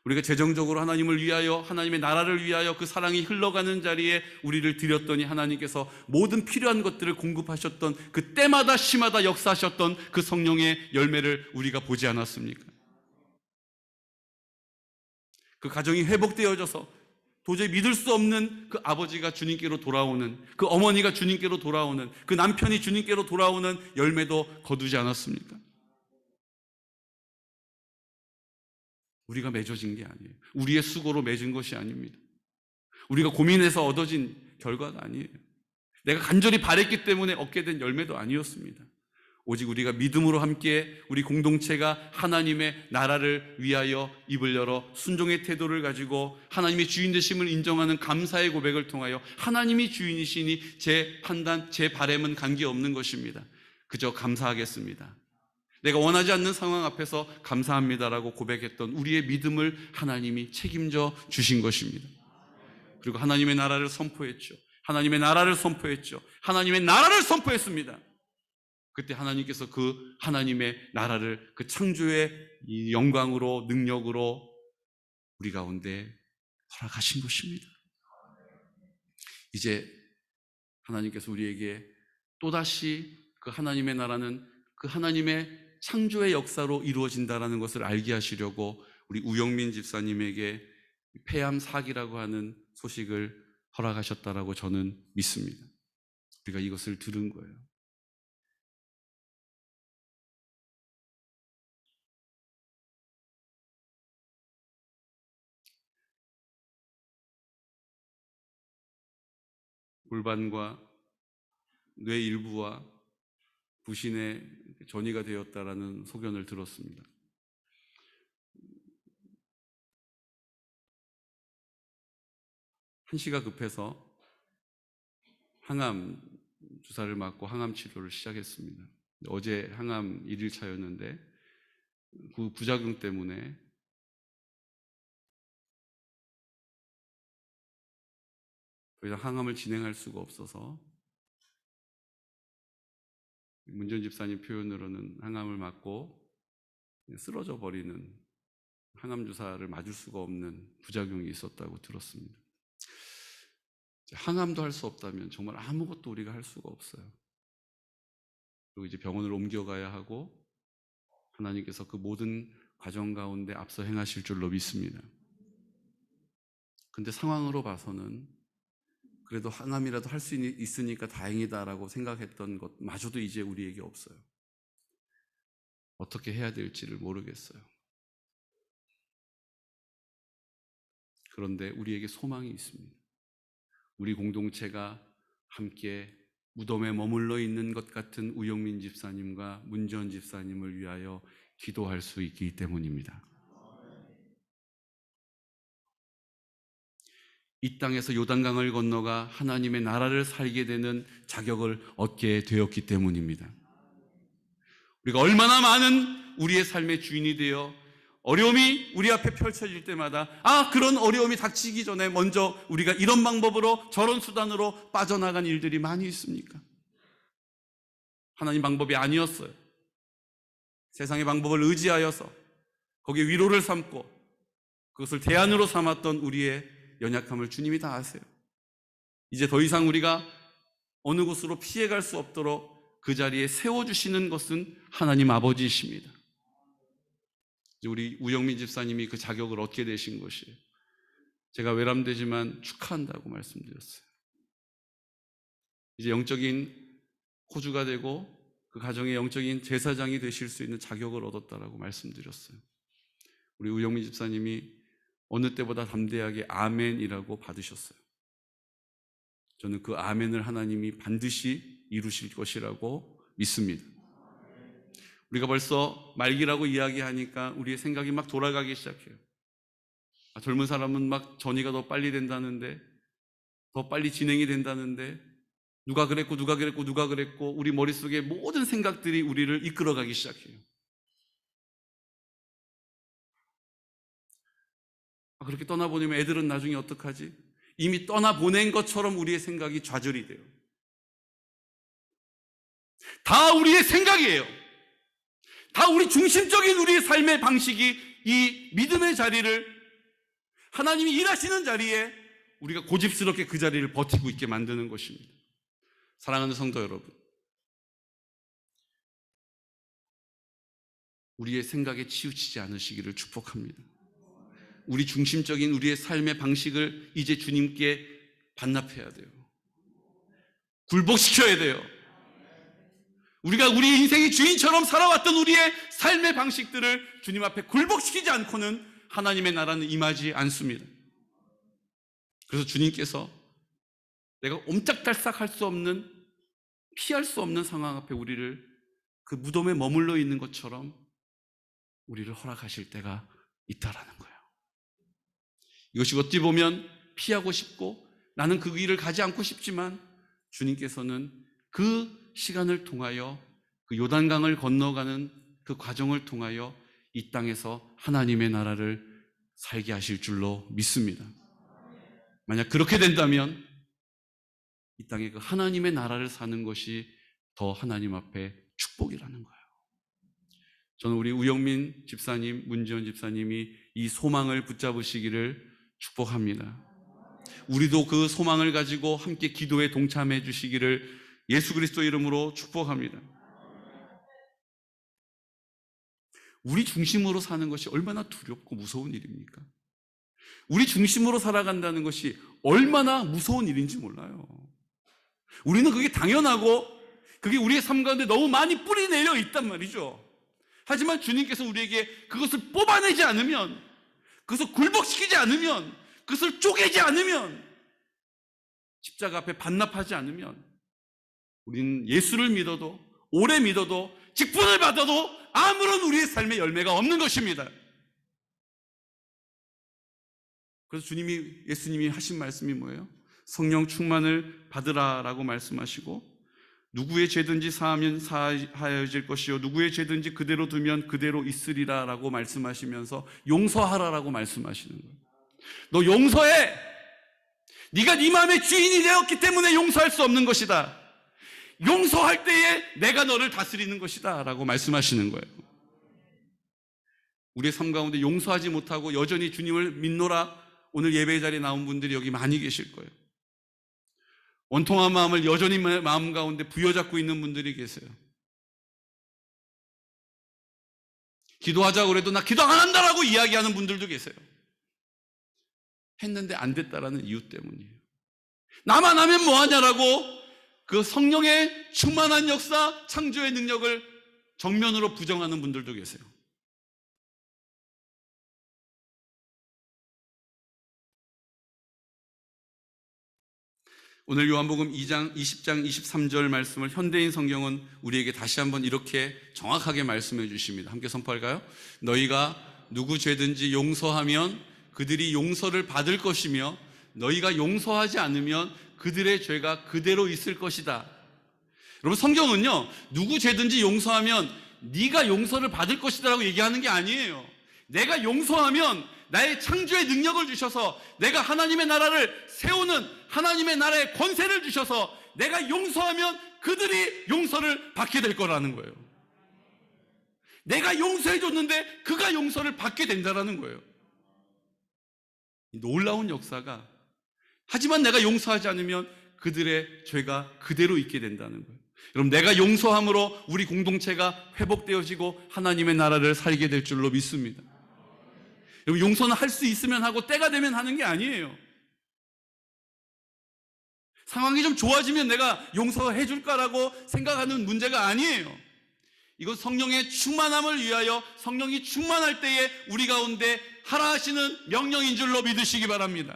Speaker 1: 우리가 재정적으로 하나님을 위하여, 하나님의 나라를 위하여 그 사랑이 흘러가는 자리에 우리를 드렸더니 하나님께서 모든 필요한 것들을 공급하셨던, 그 때마다 시마다 역사하셨던 그 성령의 열매를 우리가 보지 않았습니까? 그 가정이 회복되어져서 도저히 믿을 수 없는 그 아버지가 주님께로 돌아오는, 그 어머니가 주님께로 돌아오는, 그 남편이 주님께로 돌아오는 열매도 거두지 않았습니까? 우리가 맺어진 게 아니에요. 우리의 수고로 맺은 것이 아닙니다. 우리가 고민해서 얻어진 결과가 아니에요. 내가 간절히 바랬기 때문에 얻게 된 열매도 아니었습니다. 오직 우리가 믿음으로 함께 우리 공동체가 하나님의 나라를 위하여 입을 열어 순종의 태도를 가지고 하나님의 주인 되심을 인정하는 감사의 고백을 통하여, 하나님이 주인이시니 제 판단, 제 바램은 관계없는 것입니다. 그저 감사하겠습니다. 내가 원하지 않는 상황 앞에서 감사합니다라고 고백했던 우리의 믿음을 하나님이 책임져 주신 것입니다. 그리고 하나님의 나라를 선포했죠. 하나님의 나라를 선포했죠. 하나님의 나라를 선포했습니다. 그때 하나님께서 그 하나님의 나라를 그 창조의 이 영광으로, 능력으로 우리 가운데 허락하신 것입니다. 이제 하나님께서 우리에게 또다시 그 하나님의 나라는 그 하나님의 창조의 역사로 이루어진다는 것을 알게 하시려고 우리 우영민 집사님에게 폐암 사기라고 하는 소식을 허락하셨다라고 저는 믿습니다. 우리가 이것을 들은 거예요. 골반과 뇌 일부와 부신에 전이가 되었다라는 소견을 들었습니다. 한시가 급해서 항암 주사를 맞고 항암 치료를 시작했습니다. 어제 항암 1일차였는데 그 부작용 때문에 더 이상 항암을 진행할 수가 없어서 문전 집사님 표현으로는 항암을 맞고 쓰러져 버리는, 항암 주사를 맞을 수가 없는 부작용이 있었다고 들었습니다. 항암도 할 수 없다면 정말 아무것도 우리가 할 수가 없어요. 그리고 이제 병원을 옮겨가야 하고 하나님께서 그 모든 과정 가운데 앞서 행하실 줄로 믿습니다. 근데 상황으로 봐서는 그래도 항암이라도 할 수 있으니까 다행이다라고 생각했던 것마저도 이제 우리에게 없어요. 어떻게 해야 될지를 모르겠어요. 그런데 우리에게 소망이 있습니다. 우리 공동체가 함께 무덤에 머물러 있는 것 같은 우영민 집사님과 문전 집사님을 위하여 기도할 수 있기 때문입니다. 이 땅에서 요단강을 건너가 하나님의 나라를 살게 되는 자격을 얻게 되었기 때문입니다. 우리가 얼마나 많은 우리의 삶의 주인이 되어 어려움이 우리 앞에 펼쳐질 때마다 그런 어려움이 닥치기 전에 먼저 우리가 이런 방법으로 저런 수단으로 빠져나간 일들이 많이 있습니까? 하나님 방법이 아니었어요. 세상의 방법을 의지하여서 거기에 위로를 삼고 그것을 대안으로 삼았던 우리의 연약함을 주님이 다 아세요. 이제 더 이상 우리가 어느 곳으로 피해갈 수 없도록 그 자리에 세워주시는 것은 하나님 아버지이십니다. 이제 우리 우영민 집사님이 그 자격을 얻게 되신 것이에요. 제가 외람되지만 축하한다고 말씀드렸어요. 이제 영적인 호주가 되고 그 가정의 영적인 제사장이 되실 수 있는 자격을 얻었다라고 말씀드렸어요. 우리 우영민 집사님이 어느 때보다 담대하게 아멘이라고 받으셨어요. 저는 그 아멘을 하나님이 반드시 이루실 것이라고 믿습니다. 우리가 벌써 말기라고 이야기하니까 우리의 생각이 막 돌아가기 시작해요. 젊은 사람은 막 전이가 더 빨리 된다는데, 더 빨리 진행이 된다는데, 누가 그랬고 우리 머릿속에 모든 생각들이 우리를 이끌어가기 시작해요. 그렇게 떠나보내면 애들은 나중에 어떡하지? 이미 떠나보낸 것처럼 우리의 생각이 좌절이 돼요. 다 우리의 생각이에요. 다 우리 중심적인 우리의 삶의 방식이 이 믿음의 자리를, 하나님이 일하시는 자리에 우리가 고집스럽게 그 자리를 버티고 있게 만드는 것입니다. 사랑하는 성도 여러분, 우리의 생각에 치우치지 않으시기를 축복합니다. 우리 중심적인 우리의 삶의 방식을 이제 주님께 반납해야 돼요. 굴복시켜야 돼요. 우리가 우리 인생의 주인처럼 살아왔던 우리의 삶의 방식들을 주님 앞에 굴복시키지 않고는 하나님의 나라는 임하지 않습니다. 그래서 주님께서 내가 옴짝달싹 할 수 없는, 피할 수 없는 상황 앞에 우리를 그 무덤에 머물러 있는 것처럼 우리를 허락하실 때가 있다라는 거예요. 이것이 어찌 보면 피하고 싶고 나는 그 길을 가지 않고 싶지만 주님께서는 그 시간을 통하여, 그 요단강을 건너가는 그 과정을 통하여 이 땅에서 하나님의 나라를 살게 하실 줄로 믿습니다. 만약 그렇게 된다면 이 땅에 그 하나님의 나라를 사는 것이 더 하나님 앞에 축복이라는 거예요. 저는 우리 우영민 집사님, 문지원 집사님이 이 소망을 붙잡으시기를 축복합니다. 우리도 그 소망을 가지고 함께 기도에 동참해 주시기를 예수 그리스도 이름으로 축복합니다. 우리 중심으로 사는 것이 얼마나 두렵고 무서운 일입니까? 우리 중심으로 살아간다는 것이 얼마나 무서운 일인지 몰라요. 우리는 그게 당연하고 그게 우리의 삶 가운데 너무 많이 뿌리내려 있단 말이죠. 하지만 주님께서 우리에게 그것을 뽑아내지 않으면, 그것을 굴복시키지 않으면, 그것을 쪼개지 않으면, 십자가 앞에 반납하지 않으면 우리는 예수를 믿어도, 오래 믿어도, 직분을 받아도 아무런 우리의 삶의 열매가 없는 것입니다. 그래서 예수님이 하신 말씀이 뭐예요? 성령 충만을 받으라라고 말씀하시고, 누구의 죄든지 사하면 사하여질 것이요 누구의 죄든지 그대로 두면 그대로 있으리라 라고 말씀하시면서 용서하라라고 말씀하시는 거예요. 너 용서해! 네가 네 마음의 주인이 되었기 때문에 용서할 수 없는 것이다. 용서할 때에 내가 너를 다스리는 것이다 라고 말씀하시는 거예요. 우리의 삶 가운데 용서하지 못하고 여전히 주님을 믿노라 오늘 예배 자리에 나온 분들이 여기 많이 계실 거예요. 원통한 마음을 여전히 마음 가운데 부여잡고 있는 분들이 계세요. 기도하자고 그래도 나 기도 안 한다라고 이야기하는 분들도 계세요. 했는데 안 됐다라는 이유 때문이에요. 나만 하면 뭐하냐라고 그 성령의 충만한 역사, 창조의 능력을 정면으로 부정하는 분들도 계세요. 오늘 요한복음 2장 20장 23절 말씀을 현대인 성경은 우리에게 다시 한번 이렇게 정확하게 말씀해 주십니다. 함께 선포할까요? 너희가 누구 죄든지 용서하면 그들이 용서를 받을 것이며 너희가 용서하지 않으면 그들의 죄가 그대로 있을 것이다. 여러분, 성경은요, 누구 죄든지 용서하면 네가 용서를 받을 것이다 라고 얘기하는 게 아니에요. 내가 용서하면 나의 창조의 능력을 주셔서 내가 하나님의 나라를 세우는 하나님의 나라의 권세를 주셔서 내가 용서하면 그들이 용서를 받게 될 거라는 거예요. 내가 용서해 줬는데 그가 용서를 받게 된다라는 거예요. 놀라운 역사가, 하지만 내가 용서하지 않으면 그들의 죄가 그대로 있게 된다는 거예요. 여러분, 내가 용서함으로 우리 공동체가 회복되어지고 하나님의 나라를 살게 될 줄로 믿습니다. 여러분, 용서는 할 수 있으면 하고 때가 되면 하는 게 아니에요. 상황이 좀 좋아지면 내가 용서해 줄까라고 생각하는 문제가 아니에요. 이건 성령의 충만함을 위하여 성령이 충만할 때에 우리 가운데 하라 하시는 명령인 줄로 믿으시기 바랍니다.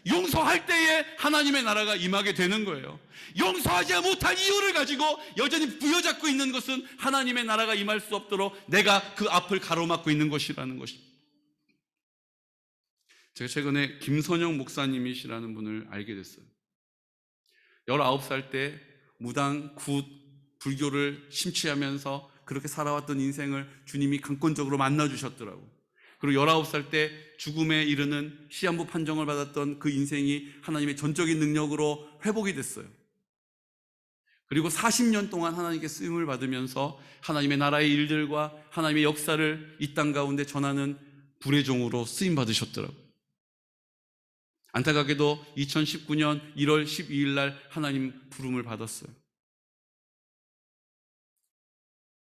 Speaker 1: 용서할 때에 하나님의 나라가 임하게 되는 거예요. 용서하지 못할 이유를 가지고 여전히 부여잡고 있는 것은 하나님의 나라가 임할 수 없도록 내가 그 앞을 가로막고 있는 것이라는 것입니다. 제가 최근에 김선영 목사님이시라는 분을 알게 됐어요. 19살 때 무당, 굿, 불교를 심취하면서 그렇게 살아왔던 인생을 주님이 강권적으로 만나주셨더라고요. 그리고 19살 때 죽음에 이르는 시한부 판정을 받았던 그 인생이 하나님의 전적인 능력으로 회복이 됐어요. 그리고 40년 동안 하나님께 쓰임을 받으면서 하나님의 나라의 일들과 하나님의 역사를 이 땅 가운데 전하는 불의 종으로 쓰임 받으셨더라고요. 안타깝게도 2019년 1월 12일 날 하나님 부름을 받았어요.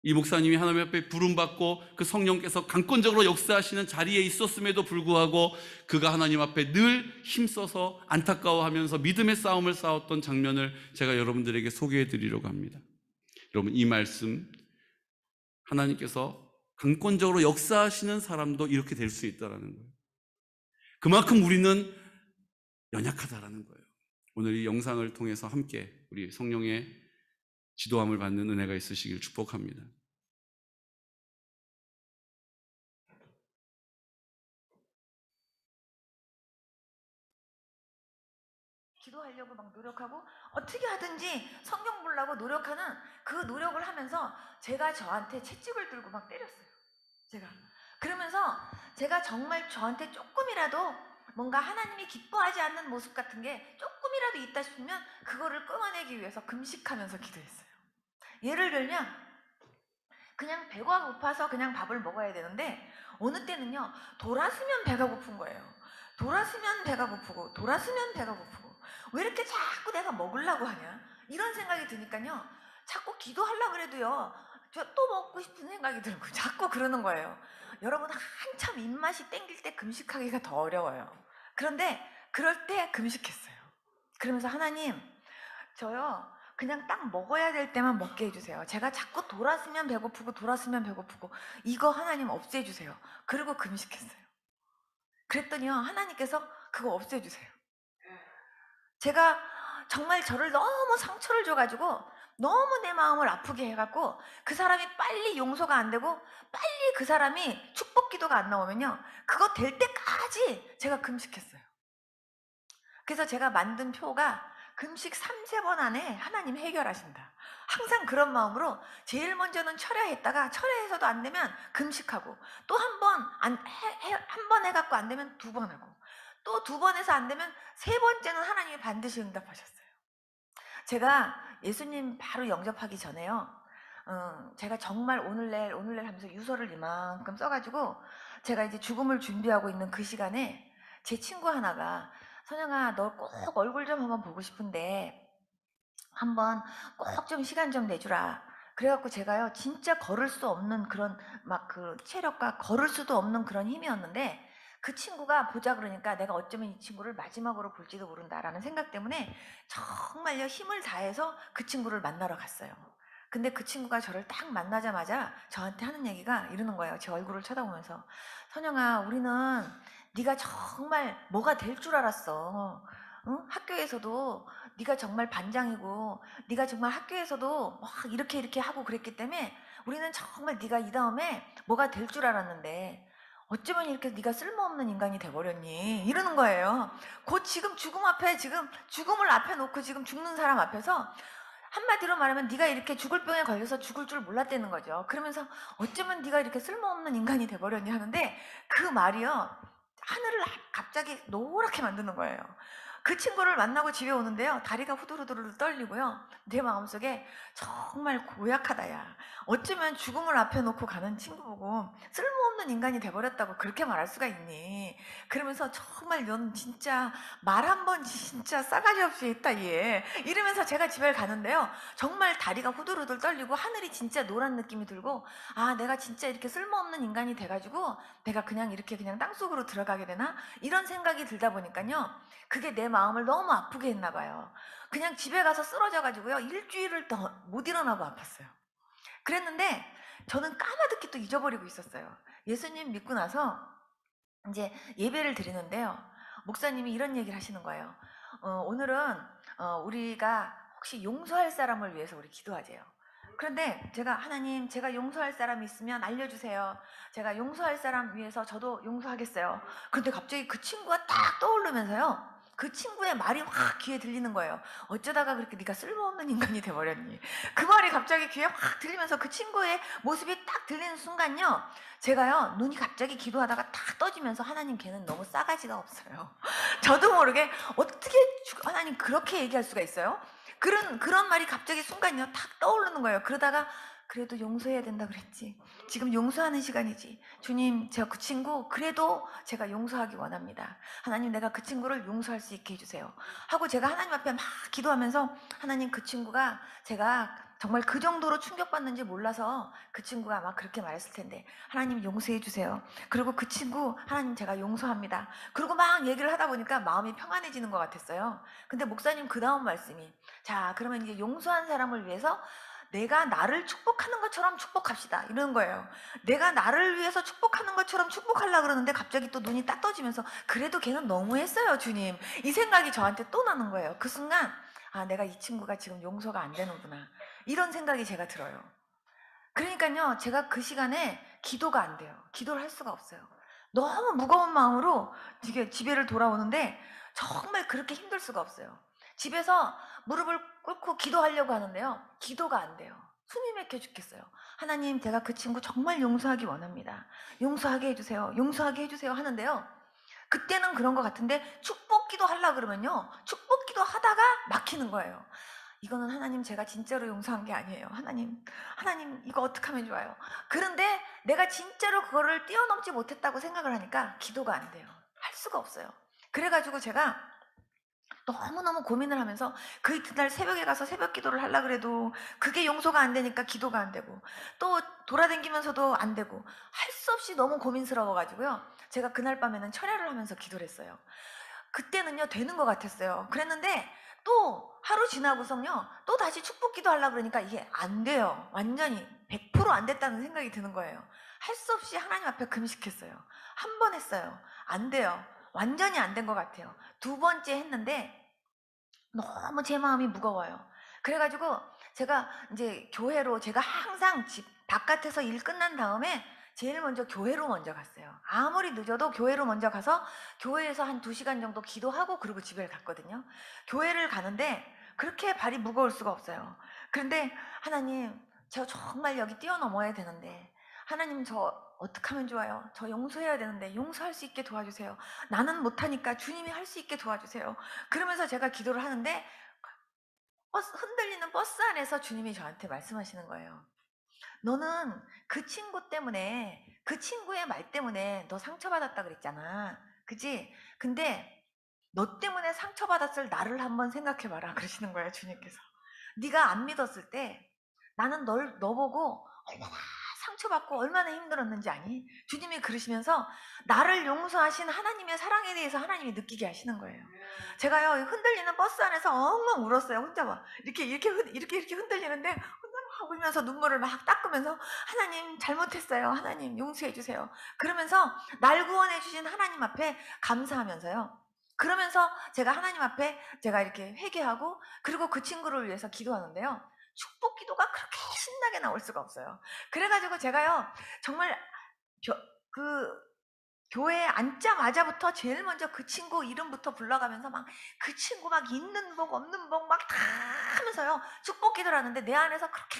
Speaker 1: 이 목사님이 하나님 앞에 부름받고 그 성령께서 강권적으로 역사하시는 자리에 있었음에도 불구하고 그가 하나님 앞에 늘 힘써서 안타까워하면서 믿음의 싸움을 싸웠던 장면을 제가 여러분들에게 소개해 드리려고 합니다. 여러분, 이 말씀, 하나님께서 강권적으로 역사하시는 사람도 이렇게 될 수 있다는 거예요. 그만큼 우리는 연약하다라는 거예요. 오늘 이 영상을 통해서 함께 우리 성령의 지도함을 받는 은혜가 있으시길 축복합니다.
Speaker 2: 기도하려고 막 노력하고 어떻게 하든지 성경 보려고 노력하는 그 노력을 하면서 제가 저한테 채찍을 들고 막 때렸어요. 그러면서 제가 정말 저한테 조금이라도 뭔가 하나님이 기뻐하지 않는 모습 같은 게 조금이라도 있다 싶으면 그거를 끊어내기 위해서 금식하면서 기도했어요. 예를 들면 그냥 배가 고파서 그냥 밥을 먹어야 되는데 어느 때는요, 돌았으면 배가 고픈 거예요. 돌았으면 배가 고프고 돌았으면 배가 고프고 왜 이렇게 자꾸 내가 먹으려고 하냐, 이런 생각이 드니까요, 자꾸 기도하려고 그래도요, 저 또 먹고 싶은 생각이 들고 자꾸 그러는 거예요. 여러분, 한참 입맛이 땡길 때 금식하기가 더 어려워요. 그런데 그럴 때 금식했어요. 그러면서 하나님, 저요 그냥 딱 먹어야 될 때만 먹게 해주세요. 제가 자꾸 돌았으면 배고프고 돌았으면 배고프고 이거 하나님 없애주세요. 그리고 금식했어요. 그랬더니요, 하나님께서 그거 없애주세요. 제가 정말 저를 너무 상처를 줘가지고 너무 내 마음을 아프게 해갖고 그 사람이 빨리 용서가 안 되고 빨리 그 사람이 축복 기도가 안 나오면요, 그거 될 때까지 제가 금식했어요. 그래서 제가 만든 표가 금식 3-4번 안에 하나님 해결하신다. 항상 그런 마음으로 제일 먼저는 철야했다가 철야해서도 안 되면 금식하고 또 한 번 해갖고 안 되면 2번 하고 또 2번 해서 안 되면 3번째는 하나님이 반드시 응답하셨어요. 제가 예수님 바로 영접하기 전에요, 제가 정말 오늘 내일 하면서 유서를 이만큼 써가지고 제가 이제 죽음을 준비하고 있는 그 시간에 제 친구 하나가, 선영아, 너 꼭 얼굴 좀 한번 보고 싶은데 한번 꼭 좀 시간 좀 내주라. 그래갖고 제가요, 진짜 걸을 수 없는 그런 막 그 체력과 걸을 수도 없는 그런 힘이었는데 그 친구가 보자 그러니까 내가 어쩌면 이 친구를 마지막으로 볼지도 모른다라는 생각 때문에 정말요 힘을 다해서 그 친구를 만나러 갔어요. 근데 그 친구가 저를 딱 만나자마자 저한테 하는 얘기가 이러는 거예요. 제 얼굴을 쳐다보면서, 선영아, 우리는 네가 정말 뭐가 될 줄 알았어. 응? 학교에서도 네가 정말 반장이고 네가 정말 학교에서도 막 이렇게 하고 그랬기 때문에 우리는 정말 네가 이 다음에 뭐가 될 줄 알았는데 어쩌면 이렇게 네가 쓸모없는 인간이 돼버렸니, 이러는 거예요. 곧 지금 죽음을 앞에 놓고 지금 죽는 사람 앞에서 한마디로 말하면 네가 이렇게 죽을 병에 걸려서 죽을 줄 몰랐다는 거죠. 그러면서 어쩌면 네가 이렇게 쓸모없는 인간이 돼버렸니 하는데 그 말이요, 하늘을 갑자기 노랗게 만드는 거예요. 그 친구를 만나고 집에 오는데요. 다리가 후들후들 떨리고요. 내 마음속에 정말 고약하다 야. 어쩌면 죽음을 앞에 놓고 가는 친구 보고 쓸모없는 인간이 돼버렸다고 그렇게 말할 수가 있니. 그러면서 정말 넌 진짜 말 한 번 진짜 싸가지 없이 했다 얘. 이러면서 제가 집에 가는데요. 정말 다리가 후들후들 떨리고 하늘이 진짜 노란 느낌이 들고 아 내가 진짜 이렇게 쓸모없는 인간이 돼가지고 내가 그냥 이렇게 그냥 땅속으로 들어가게 되나? 이런 생각이 들다 보니까요. 그게 내 마음을 너무 아프게 했나 봐요. 그냥 집에 가서 쓰러져가지고요. 일주일을 더 못 일어나고 아팠어요. 그랬는데 저는 까마득히 또 잊어버리고 있었어요. 예수님 믿고 나서 이제 예배를 드리는데요. 목사님이 이런 얘기를 하시는 거예요. 오늘은 우리가 혹시 용서할 사람을 위해서 우리 기도하재요. 그런데 제가 하나님 제가 용서할 사람이 있으면 알려주세요. 제가 용서할 사람 위해서 저도 용서하겠어요. 그런데 갑자기 그 친구가 딱 떠오르면서요. 그 친구의 말이 확 귀에 들리는 거예요. 어쩌다가 그렇게 네가 쓸모없는 인간이 돼버렸니. 그 말이 갑자기 귀에 확 들리면서 그 친구의 모습이 딱 들리는 순간요. 제가요 눈이 갑자기 기도하다가 탁 떠지면서 하나님 걔는 너무 싸가지가 없어요. 저도 모르게 어떻게 하나님 그렇게 얘기할 수가 있어요? 그런 말이 갑자기 순간요 탁 떠오르는 거예요. 그러다가 그래도 용서해야 된다 그랬지. 지금 용서하는 시간이지. 주님, 제가 그 친구 그래도 제가 용서하기 원합니다. 하나님 내가 그 친구를 용서할 수 있게 해주세요. 하고 제가 하나님 앞에 막 기도하면서 하나님 그 친구가 제가 정말 그 정도로 충격받는지 몰라서 그 친구가 아마 그렇게 말했을 텐데 하나님 용서해 주세요. 그리고 그 친구 하나님 제가 용서합니다. 그리고 막 얘기를 하다 보니까 마음이 평안해지는 것 같았어요. 근데 목사님 그 다음 말씀이 자 그러면 이제 용서한 사람을 위해서 내가 나를 축복하는 것처럼 축복합시다 이런 거예요. 내가 나를 위해서 축복하는 것처럼 축복하려고 그러는데 갑자기 또 눈이 딱 떠지면서 그래도 걔는 너무했어요 주님. 이 생각이 저한테 또 나는 거예요. 그 순간 아 내가 이 친구가 지금 용서가 안 되는구나 이런 생각이 제가 들어요. 그러니까요 제가 그 시간에 기도가 안 돼요. 기도를 할 수가 없어요. 너무 무거운 마음으로 집에를 돌아오는데 정말 그렇게 힘들 수가 없어요. 집에서 무릎을 꿇고 기도하려고 하는데요. 기도가 안 돼요. 숨이 막혀 죽겠어요. 하나님 제가 그 친구 정말 용서하기 원합니다. 용서하게 해주세요. 용서하게 해주세요 하는데요. 그때는 그런 것 같은데 축복 기도 하려고 그러면요. 축복 기도 하다가 막히는 거예요. 이거는 하나님 제가 진짜로 용서한 게 아니에요. 하나님 이거 어떻게 하면 좋아요? 그런데 내가 진짜로 그거를 뛰어넘지 못했다고 생각을 하니까 기도가 안 돼요. 할 수가 없어요. 그래가지고 제가 너무너무 고민을 하면서 그 이튿날 새벽에 가서 새벽 기도를 하려고 그래도 그게 용서가 안 되니까 기도가 안 되고 또 돌아다니면서도 안 되고 할 수 없이 너무 고민스러워가지고요. 제가 그날 밤에는 철야를 하면서 기도를 했어요. 그때는요 되는 것 같았어요. 그랬는데 또 하루 지나고서요 또 다시 축복 기도하려고 그러니까 이게 안 돼요. 완전히 100%안 됐다는 생각이 드는 거예요. 할 수 없이 하나님 앞에 금식했어요. 한 번 했어요. 안 돼요. 완전히 안 된 것 같아요. 두 번째 했는데 너무 제 마음이 무거워요. 그래가지고 제가 이제 교회로 제가 항상 집 바깥에서 일 끝난 다음에 제일 먼저 교회로 먼저 갔어요. 아무리 늦어도 교회로 먼저 가서 교회에서 한 2시간 정도 기도하고 그리고 집에 갔거든요. 교회를 가는데 그렇게 발이 무거울 수가 없어요. 그런데 하나님 저 정말 여기 뛰어넘어야 되는데 하나님 저 어떻게 하면 좋아요? 저 용서해야 되는데 용서할 수 있게 도와주세요. 나는 못하니까 주님이 할 수 있게 도와주세요. 그러면서 제가 기도를 하는데 흔들리는 버스 안에서 주님이 저한테 말씀하시는 거예요. 너는 그 친구 때문에 그 친구의 말 때문에 너 상처받았다 그랬잖아. 그치? 근데 너 때문에 상처받았을 나를 한번 생각해봐라 그러시는 거예요 주님께서. 네가 안 믿었을 때 나는 너 보고 얼마나 상처받고 얼마나 힘들었는지 아니? 주님이 그러시면서 나를 용서하신 하나님의 사랑에 대해서 하나님이 느끼게 하시는 거예요. 제가요 흔들리는 버스 안에서 엉엉 울었어요. 혼자 막 이렇게 흔들리는데 혼자 막 울면서 눈물을 막 닦으면서 하나님 잘못했어요. 하나님 용서해 주세요. 그러면서 날 구원해 주신 하나님 앞에 감사하면서요. 그러면서 제가 하나님 앞에 제가 이렇게 회개하고 그리고 그 친구를 위해서 기도하는데요. 축복 기도가 그렇게 신나게 나올 수가 없어요. 그래가지고 제가요 정말 그 교회에 앉자마자부터 제일 먼저 그 친구 이름부터 불러가면서 막 그 친구 막 있는 복 없는 복 막 다 하면서요 축복 기도를 하는데 내 안에서 그렇게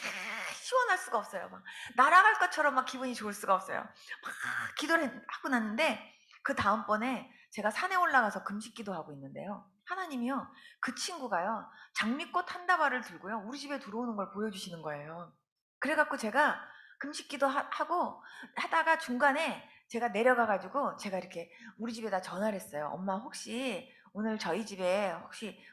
Speaker 2: 시원할 수가 없어요. 막 날아갈 것처럼 막 기분이 좋을 수가 없어요. 막 기도를 하고 났는데 그 다음번에 제가 산에 올라가서 금식기도 하고 있는데요. 하나님이요, 그 친구가요, 장미꽃 한 다발을 들고요, 우리 집에 들어오는 걸 보여주시는 거예요. 그래갖고 제가 금식기도 하고 하다가 중간에 제가 내려가가지고 제가 이렇게 우리 집에다 전화를 했어요. 엄마, 혹시 오늘 저희 집에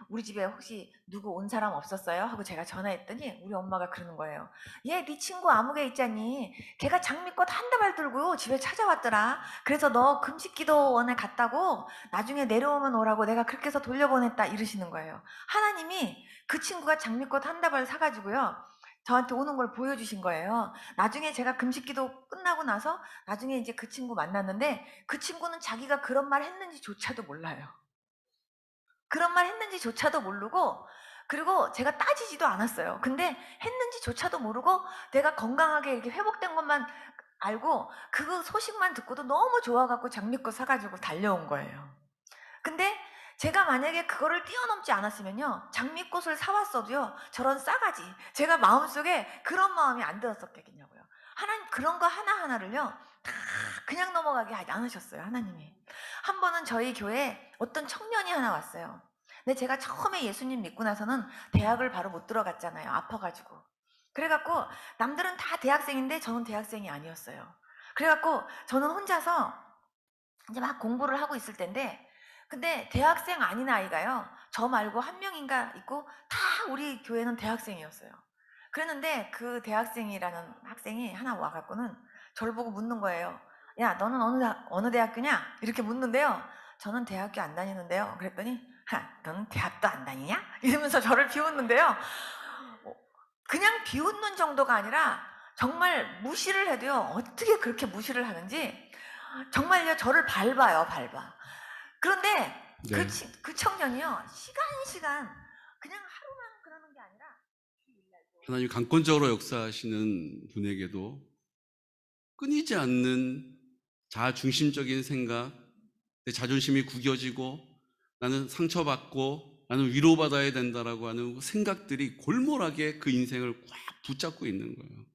Speaker 2: 우리 집에 혹시 누구 온 사람 없었어요? 하고 제가 전화했더니 우리 엄마가 그러는 거예요. 얘, 네 친구 아무개 있잖니. 걔가 장미꽃 한 다발 들고 집에 찾아왔더라. 그래서 너 금식기도원에 갔다고 나중에 내려오면 오라고 내가 그렇게 해서 돌려보냈다, 이러시는 거예요. 하나님이 그 친구가 장미꽃 한 다발 사가지고요, 저한테 오는 걸 보여주신 거예요. 나중에 제가 금식기도 끝나고 나서 나중에 이제 그 친구 만났는데 그 친구는 자기가 그런 말 했는지조차도 몰라요. 그런 말 했는지조차도 모르고, 그리고 제가 따지지도 않았어요. 근데 했는지조차도 모르고 내가 건강하게 이렇게 회복된 것만 알고 그 소식만 듣고도 너무 좋아갖고 장미꽃 사가지고 달려온 거예요. 근데 제가 만약에 그거를 뛰어넘지 않았으면요, 장미꽃을 사왔어도요, 저런 싸가지, 제가 마음속에 그런 마음이 안 들었었겠냐고요. 하나님 그런 거 하나하나를요 다 그냥 넘어가게 하지 않으셨어요. 하나님이 한 번은 저희 교회에 어떤 청년이 하나 왔어요. 근데 제가 처음에 예수님 믿고 나서는 대학을 바로 못 들어갔잖아요. 아파가지고. 그래갖고 남들은 다 대학생인데 저는 대학생이 아니었어요. 그래갖고 저는 혼자서 이제 막 공부를 하고 있을 텐데, 근데 대학생 아닌 아이가요, 저 말고 한 명인가 있고 다 우리 교회는 대학생이었어요. 그랬는데 그 대학생이라는 학생이 하나 와갖고는 저를 보고 묻는 거예요. 야, 너는 어느 대학교냐? 이렇게 묻는데요. 저는 대학교 안 다니는데요. 그랬더니 너는 대학도 안 다니냐? 이러면서 저를 비웃는데요. 그냥 비웃는 정도가 아니라 정말 무시를 해도요, 어떻게 그렇게 무시를 하는지 정말요, 저를 밟아요. 그런데
Speaker 1: 네.
Speaker 2: 그 청년이요, 시간 그냥 하루만 그러는 게 아니라
Speaker 1: 하나님 강권적으로 역사하시는 분에게도 끊이지 않는 자중심적인 생각, 내 자존심이 구겨지고 나는 상처받고 나는 위로받아야 된다라고 하는 생각들이 골몰하게 그 인생을 꽉 붙잡고 있는 거예요.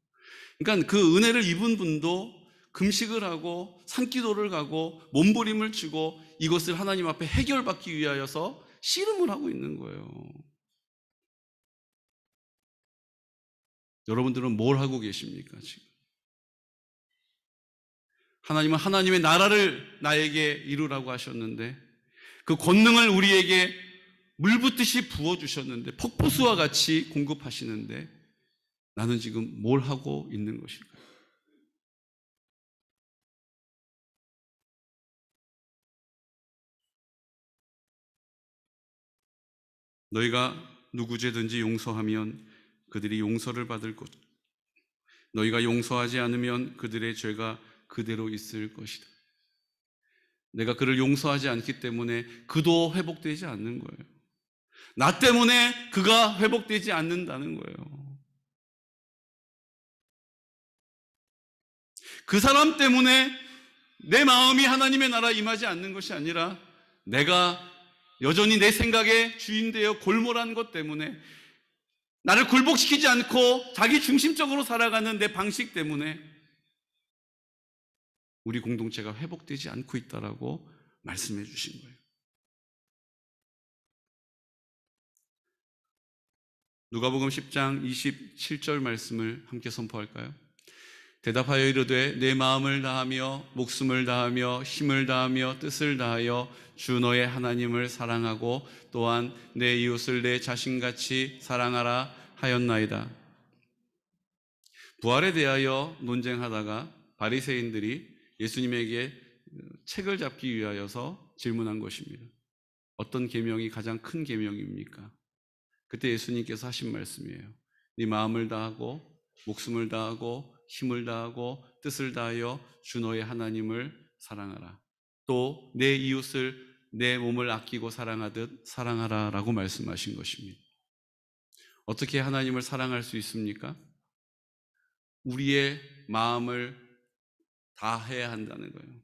Speaker 1: 그러니까 그 은혜를 입은 분도 금식을 하고 산기도를 가고 몸부림을 치고 이것을 하나님 앞에 해결받기 위하여서 씨름을 하고 있는 거예요. 여러분들은 뭘 하고 계십니까, 지금? 하나님은 하나님의 나라를 나에게 이루라고 하셨는데, 그 권능을 우리에게 물붓듯이 부어주셨는데, 폭포수와 같이 공급하시는데, 나는 지금 뭘 하고 있는 것일까요? 너희가 누구 죄든지 용서하면 그들이 용서를 받을 것, 너희가 용서하지 않으면 그들의 죄가 그대로 있을 것이다. 내가 그를 용서하지 않기 때문에 그도 회복되지 않는 거예요. 나 때문에 그가 회복되지 않는다는 거예요. 그 사람 때문에 내 마음이 하나님의 나라에 임하지 않는 것이 아니라 내가 여전히 내 생각에 주인되어 골몰한 것 때문에, 나를 굴복시키지 않고 자기 중심적으로 살아가는 내 방식 때문에 우리 공동체가 회복되지 않고 있다라고 말씀해 주신 거예요. 누가복음 10장 27절 말씀을 함께 선포할까요? 대답하여 이르되 내 마음을 다하며 목숨을 다하며 힘을 다하며 뜻을 다하여 주 너의 하나님을 사랑하고 또한 내 이웃을 내 자신같이 사랑하라 하였나이다. 부활에 대하여 논쟁하다가 바리새인들이 예수님에게 책을 잡기 위하여서 질문한 것입니다. 어떤 계명이 가장 큰 계명입니까? 그때 예수님께서 하신 말씀이에요. 네 마음을 다하고 목숨을 다하고 힘을 다하고 뜻을 다하여 주 너의 하나님을 사랑하라. 또 내 이웃을 내 몸을 아끼고 사랑하듯 사랑하라 라고 말씀하신 것입니다. 어떻게 하나님을 사랑할 수 있습니까? 우리의 마음을 다해야 한다는 거예요.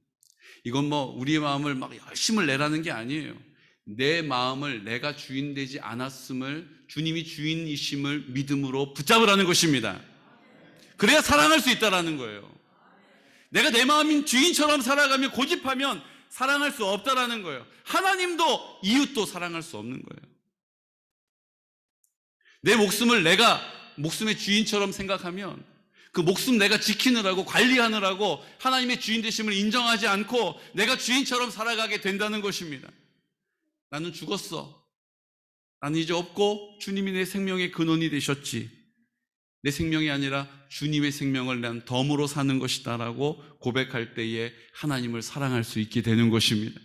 Speaker 1: 이건 우리의 마음을 막 열심을 내라는 게 아니에요. 내 마음을 내가 주인 되지 않았음을, 주님이 주인이심을 믿음으로 붙잡으라는 것입니다. 그래야 사랑할 수 있다라는 거예요. 내가 내 마음인 주인처럼 살아가며 고집하면 사랑할 수 없다라는 거예요. 하나님도 이웃도 사랑할 수 없는 거예요. 내 목숨을 내가 목숨의 주인처럼 생각하면 그 목숨 내가 지키느라고 관리하느라고 하나님의 주인 되심을 인정하지 않고 내가 주인처럼 살아가게 된다는 것입니다. 나는 죽었어. 나는 이제 없고 주님이 내 생명의 근원이 되셨지. 내 생명이 아니라 주님의 생명을 난 덤으로 사는 것이다 라고 고백할 때에 하나님을 사랑할 수 있게 되는 것입니다.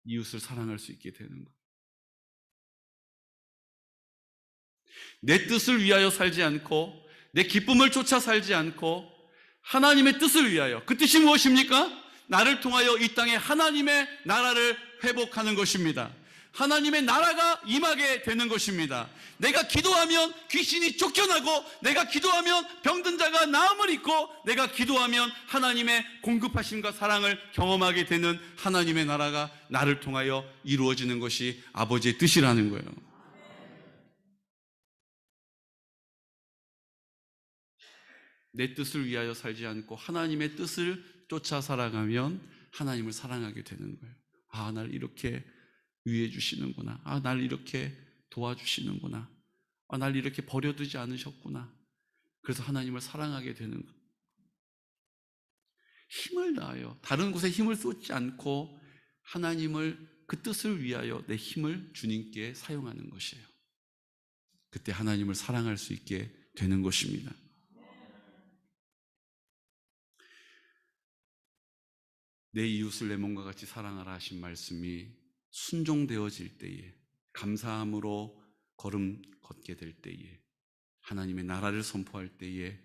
Speaker 1: 이웃을 사랑할 수 있게 되는 것. 내 뜻을 위하여 살지 않고 내 기쁨을 쫓아 살지 않고 하나님의 뜻을 위하여, 그 뜻이 무엇입니까? 나를 통하여 이 땅에 하나님의 나라를 회복하는 것입니다. 하나님의 나라가 임하게 되는 것입니다. 내가 기도하면 귀신이 쫓겨나고, 내가 기도하면 병든 자가 나음을 입고, 내가 기도하면 하나님의 공급하심과 사랑을 경험하게 되는 하나님의 나라가 나를 통하여 이루어지는 것이 아버지의 뜻이라는 거예요. 내 뜻을 위하여 살지 않고 하나님의 뜻을 쫓아 살아가면 하나님을 사랑하게 되는 거예요. 아, 날 이렇게 위해 주시는구나. 아, 날 이렇게 도와주시는구나. 아, 날 이렇게 버려두지 않으셨구나. 그래서 하나님을 사랑하게 되는 거예요. 힘을 다하여 다른 곳에 힘을 쏟지 않고 하나님을, 그 뜻을 위하여 내 힘을 주님께 사용하는 것이에요. 그때 하나님을 사랑할 수 있게 되는 것입니다. 내 이웃을 내 몸과 같이 사랑하라 하신 말씀이 순종되어질 때에, 감사함으로 걸음 걷게 될 때에, 하나님의 나라를 선포할 때에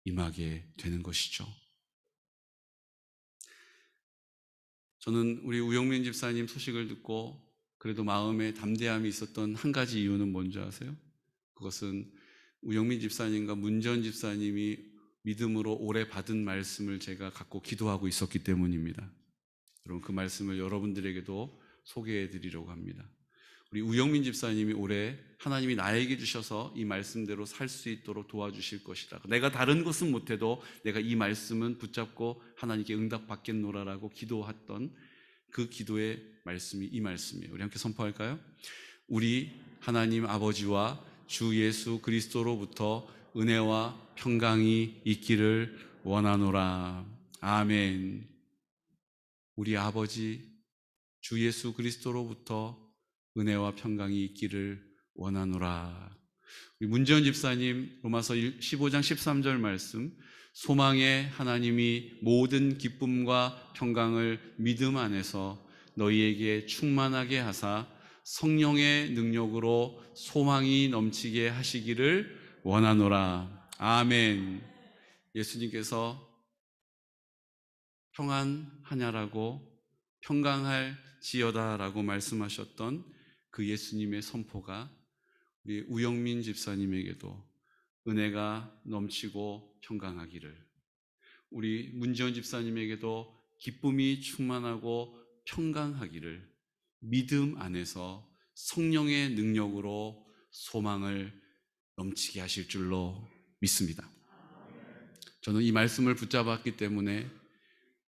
Speaker 1: 임하게 되는 것이죠. 저는 우리 우영민 집사님 소식을 듣고 그래도 마음에 담대함이 있었던 한 가지 이유는 뭔지 아세요? 그것은 우영민 집사님과 문전 집사님이 믿음으로 오래 받은 말씀을 제가 갖고 기도하고 있었기 때문입니다. 여러분, 그 말씀을 여러분들에게도 소개해 드리려고 합니다. 우리 우영민 집사님이 올해 하나님이 나에게 주셔서 이 말씀대로 살 수 있도록 도와주실 것이다. 내가 다른 것은 못해도 내가 이 말씀은 붙잡고 하나님께 응답받겠노라라고 기도했던 그 기도의 말씀이 이 말씀이에요. 우리 함께 선포할까요? 우리 하나님 아버지와 주 예수 그리스도로부터 은혜와 평강이 있기를 원하노라. 아멘. 우리 아버지 주 예수 그리스도로부터 은혜와 평강이 있기를 원하노라. 우리 문재원 집사님 로마서 15장 13절 말씀, 소망의 하나님이 모든 기쁨과 평강을 믿음 안에서 너희에게 충만하게 하사 성령의 능력으로 소망이 넘치게 하시기를 원하노라. 아멘. 예수님께서 평안하냐라고, 평강할지어다라고 말씀하셨던 그 예수님의 선포가 우리 우영민 집사님에게도 은혜가 넘치고 평강하기를, 우리 문지원 집사님에게도 기쁨이 충만하고 평강하기를 믿음 안에서 성령의 능력으로 소망을 넘치게 하실 줄로 믿습니다. 저는 이 말씀을 붙잡았기 때문에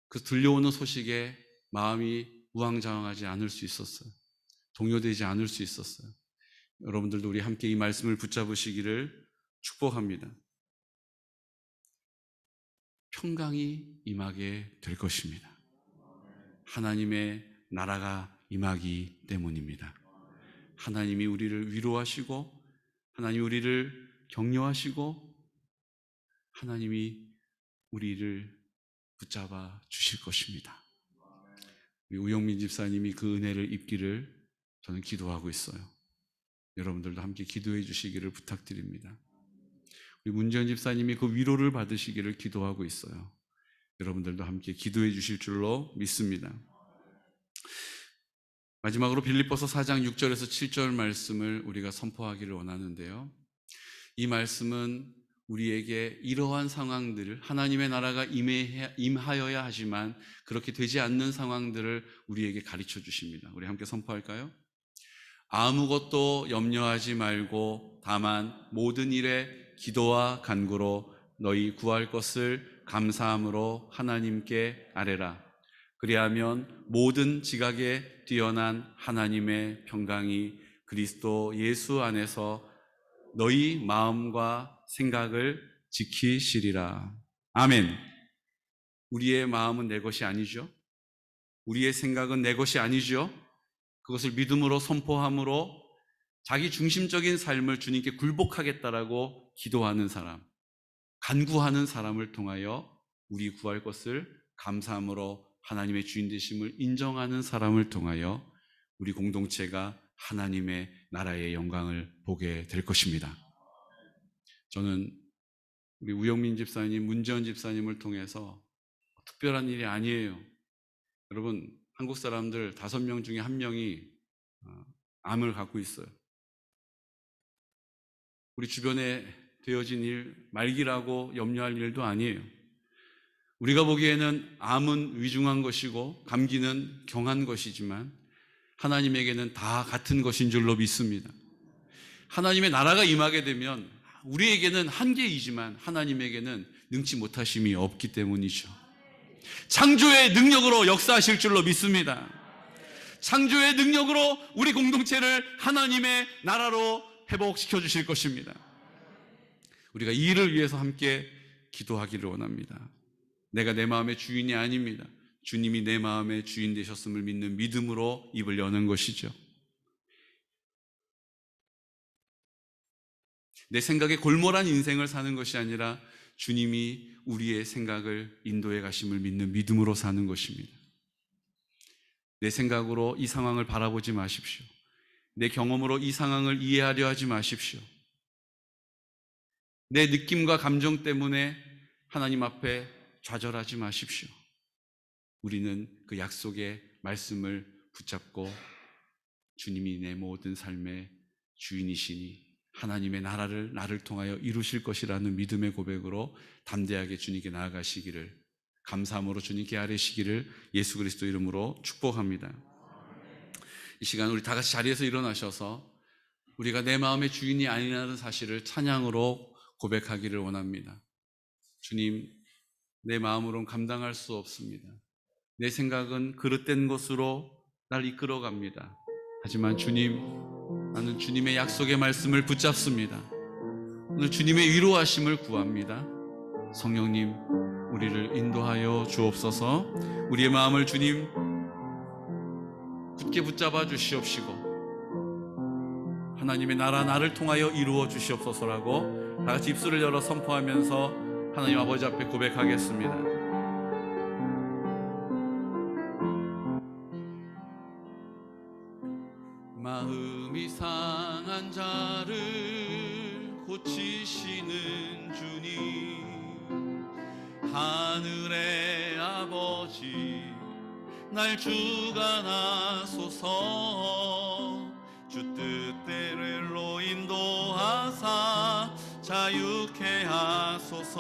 Speaker 1: 그 들려오는 소식에 마음이 우왕좌왕하지 않을 수 있었어요. 동요되지 않을 수 있었어요. 여러분들도 우리 함께 이 말씀을 붙잡으시기를 축복합니다. 평강이 임하게 될 것입니다. 하나님의 나라가 임하기 때문입니다. 하나님이 우리를 위로하시고, 하나님이 우리를 격려하시고, 하나님이 우리를 붙잡아 주실 것입니다. 우리 우영민 집사님이 그 은혜를 입기를 저는 기도하고 있어요. 여러분들도 함께 기도해 주시기를 부탁드립니다. 우리 문재원 집사님이 그 위로를 받으시기를 기도하고 있어요. 여러분들도 함께 기도해 주실 줄로 믿습니다. 마지막으로 빌립보서 4장 6절에서 7절 말씀을 우리가 선포하기를 원하는데요. 이 말씀은 우리에게 이러한 상황들을, 하나님의 나라가 임하여야 하지만 그렇게 되지 않는 상황들을 우리에게 가르쳐 주십니다. 우리 함께 선포할까요? 아무것도 염려하지 말고 다만 모든 일에 기도와 간구로 너희 구할 것을 감사함으로 하나님께 아뢰라. 그리하면 모든 지각에 뛰어난 하나님의 평강이 그리스도 예수 안에서 너희 마음과 생각을 지키시리라. 아멘. 우리의 마음은 내 것이 아니죠. 우리의 생각은 내 것이 아니죠. 그것을 믿음으로 선포함으로 자기 중심적인 삶을 주님께 굴복하겠다라고 기도하는 사람, 간구하는 사람을 통하여 우리 구할 것을 감사함으로 하나님의 주인 되심을 인정하는 사람을 통하여 우리 공동체가 하나님의 나라의 영광을 보게 될 것입니다. 저는 우리 우영민 집사님, 문재원 집사님을 통해서 특별한 일이 아니에요. 여러분, 한국 사람들 5명 중에 1명이 암을 갖고 있어요. 우리 주변에 되어진 일, 말기라고 염려할 일도 아니에요. 우리가 보기에는 암은 위중한 것이고 감기는 경한 것이지만 하나님에게는 다 같은 것인 줄로 믿습니다. 하나님의 나라가 임하게 되면 우리에게는 한계이지만 하나님에게는 능치 못하심이 없기 때문이죠. 창조의 능력으로 역사하실 줄로 믿습니다. 창조의 능력으로 우리 공동체를 하나님의 나라로 회복시켜 주실 것입니다. 우리가 이 일을 위해서 함께 기도하기를 원합니다. 내가 내 마음의 주인이 아닙니다. 주님이 내 마음의 주인 되셨음을 믿는 믿음으로 입을 여는 것이죠. 내 생각에 골몰한 인생을 사는 것이 아니라 주님이 우리의 생각을 인도해 가심을 믿는 믿음으로 사는 것입니다. 내 생각으로 이 상황을 바라보지 마십시오. 내 경험으로 이 상황을 이해하려 하지 마십시오. 내 느낌과 감정 때문에 하나님 앞에 좌절하지 마십시오. 우리는 그 약속의 말씀을 붙잡고 주님이 내 모든 삶의 주인이시니 하나님의 나라를 나를 통하여 이루실 것이라는 믿음의 고백으로 담대하게 주님께 나아가시기를, 감사함으로 주님께 아뢰시기를 예수 그리스도 이름으로 축복합니다. 이 시간 우리 다 같이 자리에서 일어나셔서 우리가 내 마음의 주인이 아니라는 사실을 찬양으로 고백하기를 원합니다. 주님, 내 마음으로는 감당할 수 없습니다. 내 생각은 그릇된 것으로 날 이끌어갑니다. 하지만 주님, 나는 주님의 약속의 말씀을 붙잡습니다. 오늘 주님의 위로하심을 구합니다. 성령님, 우리를 인도하여 주옵소서. 우리의 마음을 주님 굳게 붙잡아 주시옵시고 하나님의 나라 나를 통하여 이루어 주시옵소서라고 다 같이 입술을 열어 선포하면서 하나님 아버지 앞에 고백하겠습니다. 마음이 상한 자를 고치시는 주님, 하늘의 아버지 날 주관하소서. 주 뜻대로 인도하사 자유케 하소서.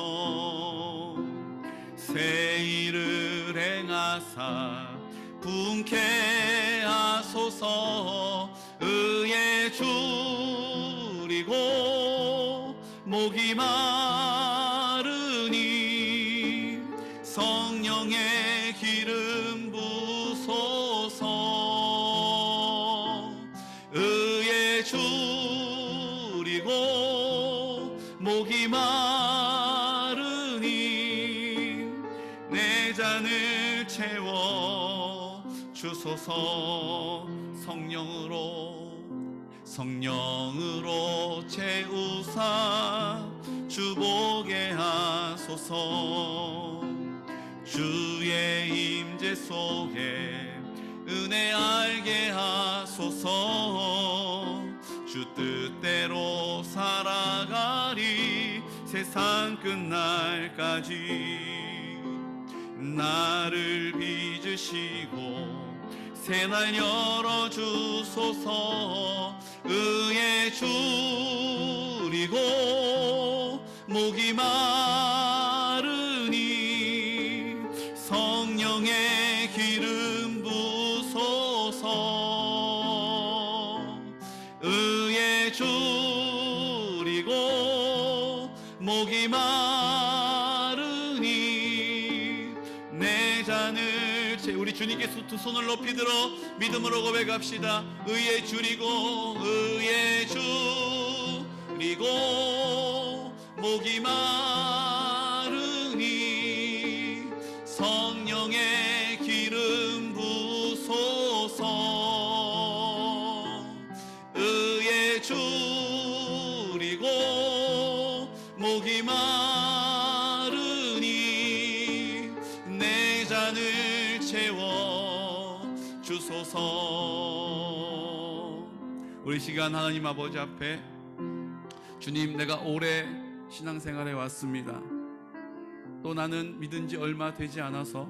Speaker 1: 새 일을 행하사 분케 하소서. 의에 줄이고 목이 마르니 성령의 기름 부소서. 의에 줄이고 목이 마르니 내 잔을 채워 주소서. 성령으로 채우사 주보게 하소서. 주의 임재 속에 은혜 알게 하소서. 주 뜻대로 살아가리 세상 끝날까지. 나를 빚으시고 새날 열어주소서. 의에 줄이고 목이 마르니 성령의 기름 부소서. 의에 줄이고 목이 마르니 내 잔을 채우 우리 주님께 두 손을 높이 들어 믿음으로 고백합시다. 의에 줄이고 의에 줄이고 목이 마르니 성령의 기름 부소서. 의에 줄이고 목이 마르니 내 잔을 채워 주소서. 우리 시간 하나님 아버지 앞에 주님, 내가 오래 신앙생활에 왔습니다. 또 나는 믿은 지 얼마 되지 않아서,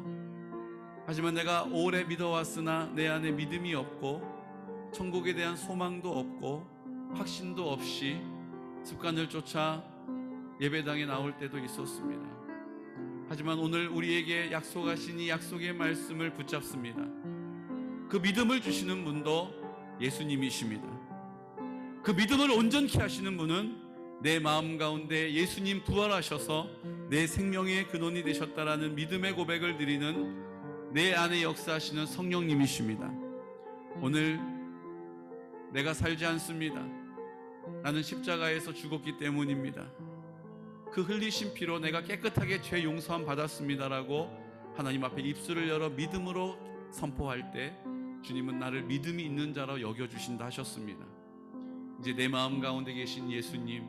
Speaker 1: 하지만 내가 오래 믿어왔으나 내 안에 믿음이 없고 천국에 대한 소망도 없고 확신도 없이 습관을 쫓아 예배당에 나올 때도 있었습니다. 하지만 오늘 우리에게 약속하신 이 약속의 말씀을 붙잡습니다. 그 믿음을 주시는 분도 예수님이십니다. 그 믿음을 온전케 하시는 분은 내 마음 가운데 예수님 부활하셔서 내 생명의 근원이 되셨다라는 믿음의 고백을 드리는 내 안에 역사하시는 성령님이십니다. 오늘 내가 살지 않습니다. 나는 십자가에서 죽었기 때문입니다. 그 흘리신 피로 내가 깨끗하게 죄 용서함 받았습니다라고 하나님 앞에 입술을 열어 믿음으로 선포할 때 주님은 나를 믿음이 있는 자로 여겨주신다 하셨습니다. 이제 내 마음 가운데 계신 예수님,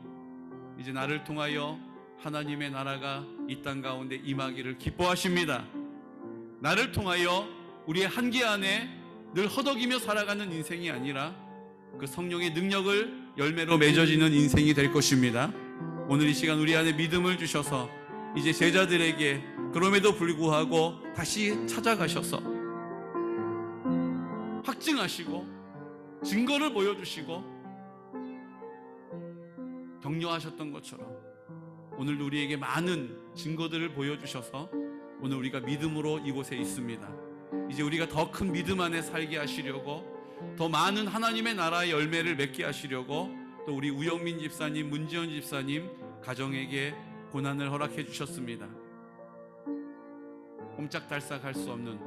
Speaker 1: 이제 나를 통하여 하나님의 나라가 이 땅 가운데 임하기를 기뻐하십니다. 나를 통하여 우리의 한계 안에 늘 허덕이며 살아가는 인생이 아니라 그 성령의 능력을 열매로 맺어지는 인생이 될 것입니다. 오늘 이 시간 우리 안에 믿음을 주셔서 이제 제자들에게 그럼에도 불구하고 다시 찾아가셔서 확증하시고 증거를 보여주시고 격려하셨던 것처럼 오늘도 우리에게 많은 증거들을 보여주셔서 오늘 우리가 믿음으로 이곳에 있습니다. 이제 우리가 더 큰 믿음 안에 살게 하시려고, 더 많은 하나님의 나라의 열매를 맺게 하시려고 또 우리 우영민 집사님, 문지연 집사님 가정에게 고난을 허락해 주셨습니다. 꼼짝달싹 할 수 없는,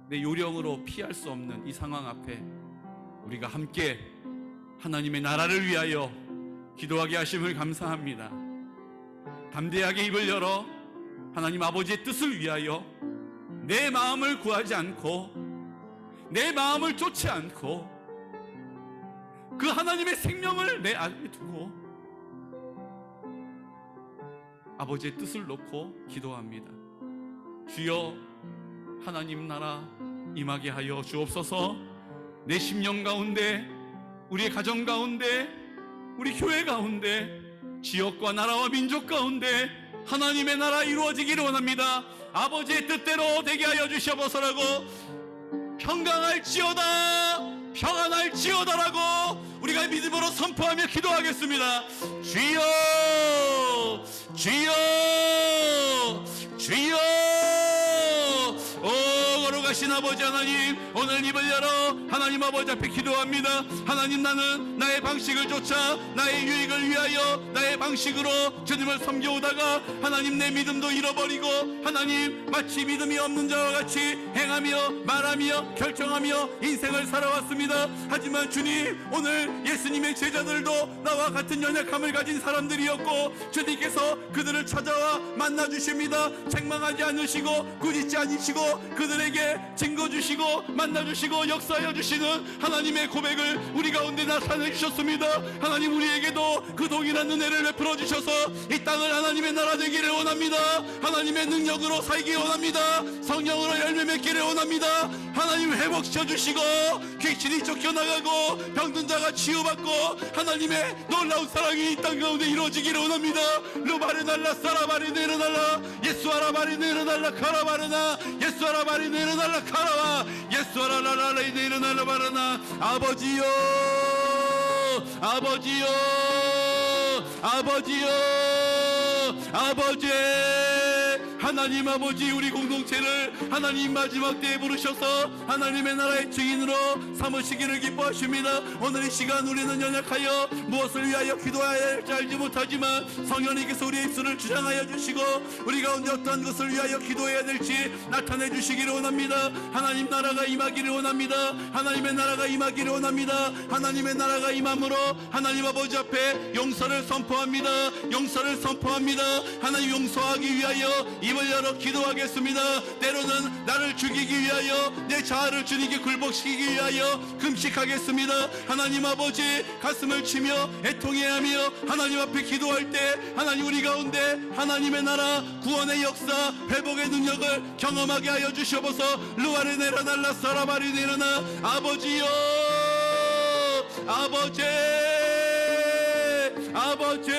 Speaker 1: 내 요령으로 피할 수 없는 이 상황 앞에 우리가 함께 하나님의 나라를 위하여 기도하게 하심을 감사합니다. 담대하게 입을 열어 하나님 아버지의 뜻을 위하여 내 마음을 구하지 않고 내 마음을 쫓지 않고 그 하나님의 생명을 내 안에 두고 아버지의 뜻을 놓고 기도합니다. 주여, 하나님 나라 임하게 하여 주옵소서. 내 심령 가운데, 우리의 가정 가운데, 우리 교회 가운데, 지역과 나라와 민족 가운데 하나님의 나라 이루어지기를 원합니다. 아버지의 뜻대로 되게 하여 주시옵소서라고, 평강할지어다, 평안할지어다라고 우리가 믿음으로 선포하며 기도하겠습니다. 주여, 주여, 주여. 오, 거룩하신 아버지 하나님, 오늘 입을 열어 하나님 아버지 앞에 기도합니다. 하나님, 나는 나의 방식을 쫓아 나의 유익을 위하여 나의 방식으로 주님을 섬겨오다가 하나님 내 믿음도 잃어버리고 하나님 마치 믿음이 없는 자와 같이 행하며 말하며 결정하며 인생을 살아왔습니다. 하지만 주님, 오늘 예수님의 제자들도 나와 같은 연약함을 가진 사람들이었고 주님께서 그들을 찾아와 만나주십니다. 책망하지 않으시고 꾸짖지 않으시고 그들에게 증거 주시고 만나주시고 역사하여 주시는 하나님의 고백을 우리 가운데 나타내 주셨습니다. 하나님, 우리에게도 그 동일한 은혜를 베풀어 주셔서 이 땅을 하나님의 나라 되기를 원합니다. 하나님의 능력으로 살기 원합니다. 성령으로 열매 맺기를 원합니다. 하나님, 회복시켜 주시고 귀신이 쫓겨나가고 병든 자가 치유받고 하나님의 놀라운 사랑이 이 땅 가운데 이루어지기를 원합니다. 루바르날라 사라바리네르날라 예수아라바리네르날라 카라바르나 예수아라바리네르날라 카라와 예수아라라라레네르날라 바르나. 아버지요, 아버지요, 아버지요, 아버지 하나님 아버지 우리 공동체를 하나님 마지막 때에 부르셔서 하나님의 나라의 증인으로 삼으시기를 기뻐하십니다. 오늘 이 시간 우리는 연약하여 무엇을 위하여 기도해야 할지 알지 못하지만 성령님께서 우리의 입술을 주장하여 주시고 우리 가운데 어떠한 것을 위하여 기도해야 될지 나타내 주시기를 원합니다. 하나님 나라가 임하기를 원합니다. 하나님의 나라가 임하기를 원합니다. 하나님의 나라가 임함으로 하나님 아버지 앞에 용서를 선포합니다. 용서를 선포합니다. 하나님 용서하기 위하여 입을 열어 기도하겠습니다. 때로는 나를 죽이기 위하여 내 자아를 주님께 굴복시키기 위하여 금식하겠습니다. 하나님 아버지 가슴을 치며 애통해야 하며 하나님 앞에 기도할 때 하나님 우리 가운데 하나님의 나라 구원의 역사 회복의 능력을 경험하게 하여 주시옵소서. 루아르 네라날라 사라바리 네라나 아버지여 아버지 아버지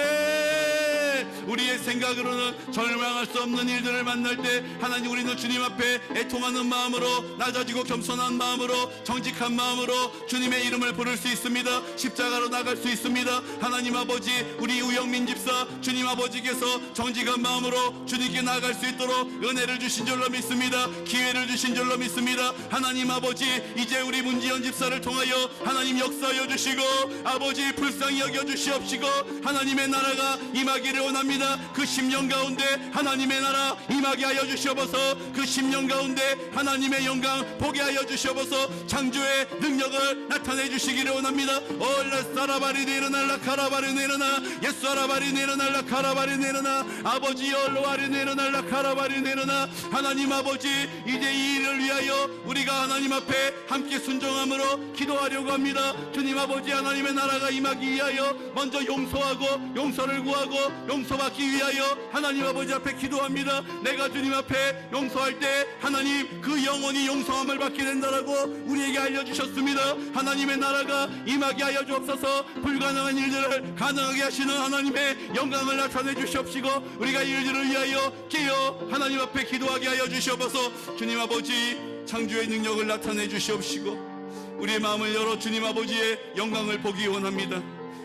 Speaker 1: 우리의 생각으로는 절망할 수 없는 일들을 만날 때 하나님 우리는 주님 앞에 애통하는 마음으로 낮아지고 겸손한 마음으로 정직한 마음으로 주님의 이름을 부를 수 있습니다. 십자가로 나갈 수 있습니다. 하나님 아버지 우리 우영민 집사 주님 아버지께서 정직한 마음으로 주님께 나아갈 수 있도록 은혜를 주신 줄로 믿습니다. 기회를 주신 줄로 믿습니다. 하나님 아버지 이제 우리 문지연 집사를 통하여 하나님 역사하여 주시고 아버지 불쌍히 여겨 주시옵시고 하나님의 나라가 임하기를 원합니다. 그 10년 가운데 하나님의 나라 임하게 하여 주시옵소서. 그 10년 가운데 하나님의 영광 보게 하여 주시옵소서. 창조의 능력을 나타내 주시기를 원합니다. 올라 사라바리 네르날라 카라바리 네르나 예수아라바리 네르날라 카라바리 네르나 아버지여 로아리 네르날라 카라바리 네르나 하나님 아버지 이제 이 일을 위하여 우리가 하나님 앞에 함께 순종함으로 기도하려고 합니다. 주님 아버지 하나님의 나라가 임하기 위하여 먼저 용서하고 용서를 구하고 용서받기 위하여 하나님 아버지 앞에 기도합니다. 내가 주님 앞에 용서할 때 하나님 그 영혼이 용서함을 받게 된다라고 우리에게 알려주셨습니다. 하나님의 나라가 임하게 하여 주옵소서. 불가능한 일들을 가능하게 하시는 하나님의 영광을 나타내 주시옵시고 우리가 이 일들을 위하여 깨어 하나님 앞에 기도하게 하여 주시옵소서. 주님 아버지 창조의 능력을 나타내 주시옵시고 우리의 마음을 열어 주님 아버지의 영광을 보기 원합니다.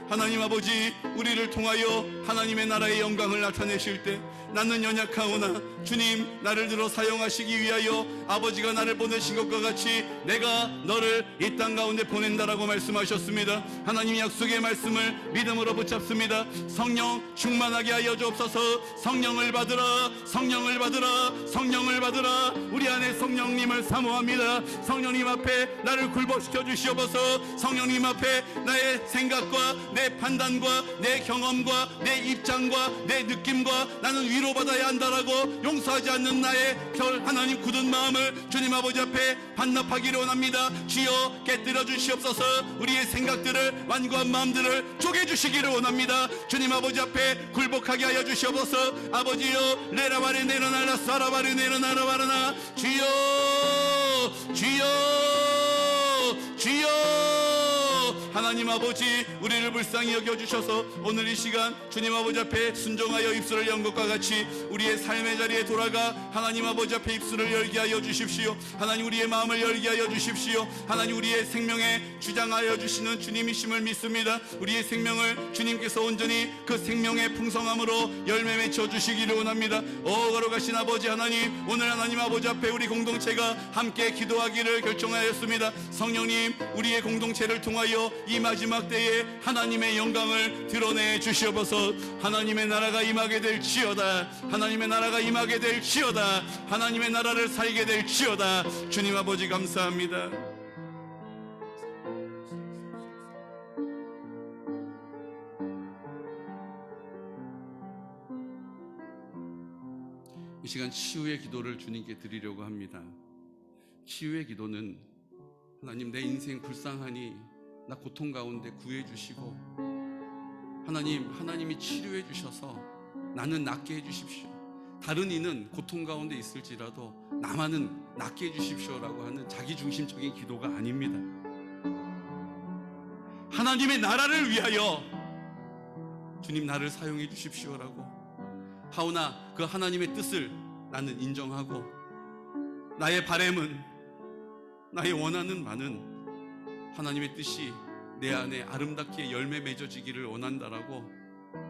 Speaker 1: 하나님 아버지 우리를 통하여 하나님의 나라의 영광을 나타내실 때 나는 연약하오나 주님 나를 들어 사용하시기 위하여 아버지가 나를 보내신 것과 같이 내가 너를 이 땅 가운데 보낸다라고 말씀하셨습니다. 하나님 약속의 말씀을 믿음으로 붙잡습니다. 성령 충만하게 하여 주옵소서. 성령을 받으라 성령을 받으라 성령을 받으라. 우리 안에 성령님을 사모합니다. 성령님 앞에 나를 굴복시켜 주시옵소서. 성령님 앞에 나의 생각과 내 판단과 내 경험과 내 입장과 내 느낌과 나는 위로받아야 한다라고 용서하지 않는 나의 하나님 굳은 마음을 주님 아버지 앞에 반납하기를 원합니다. 주여 깨뜨려 주시옵소서. 우리의 생각들을 완고한 마음들을 쪼개주시기를 원합니다. 주님 아버지 앞에 굴복하게 하여 주시옵소서. 아버지여 레라바리 네르날라 사라바리 네르나라 바라나 주여 주여 주여 하나님 아버지 우리를 불쌍히 여겨주셔서 오늘 이 시간 주님 아버지 앞에 순종하여 입술을 연 것과 같이 우리의 삶의 자리에 돌아가 하나님 아버지 앞에 입술을 열게 하여 주십시오. 하나님 우리의 마음을 열게 하여 주십시오. 하나님 우리의 생명에 주장하여 주시는 주님이심을 믿습니다. 우리의 생명을 주님께서 온전히 그 생명의 풍성함으로 열매 맺혀 주시기를 원합니다. 거룩하신 아버지 하나님 오늘 하나님 아버지 앞에 우리 공동체가 함께 기도하기를 결정하였습니다. 성령님 우리의 공동체를 통하여 이 마지막 때에 하나님의 영광을 드러내 주시옵소서. 하나님의 나라가 임하게 될지어다. 하나님의 나라가 임하게 될지어다. 하나님의 나라를 살게 될지어다. 주님 아버지 감사합니다. 이 시간 치유의 기도를 주님께 드리려고 합니다. 치유의 기도는 하나님 내 인생 불쌍하니 나 고통 가운데 구해주시고 하나님이 치료해 주셔서 나는 낫게 해주십시오. 다른 이는 고통 가운데 있을지라도 나만은 낫게 해주십시오라고 하는 자기중심적인 기도가 아닙니다. 하나님의 나라를 위하여 주님 나를 사용해 주십시오라고 하오나 그 하나님의 뜻을 나는 인정하고 나의 바램은 나의 원하는 바는 하나님의 뜻이 내 안에 아름답게 열매 맺어지기를 원한다라고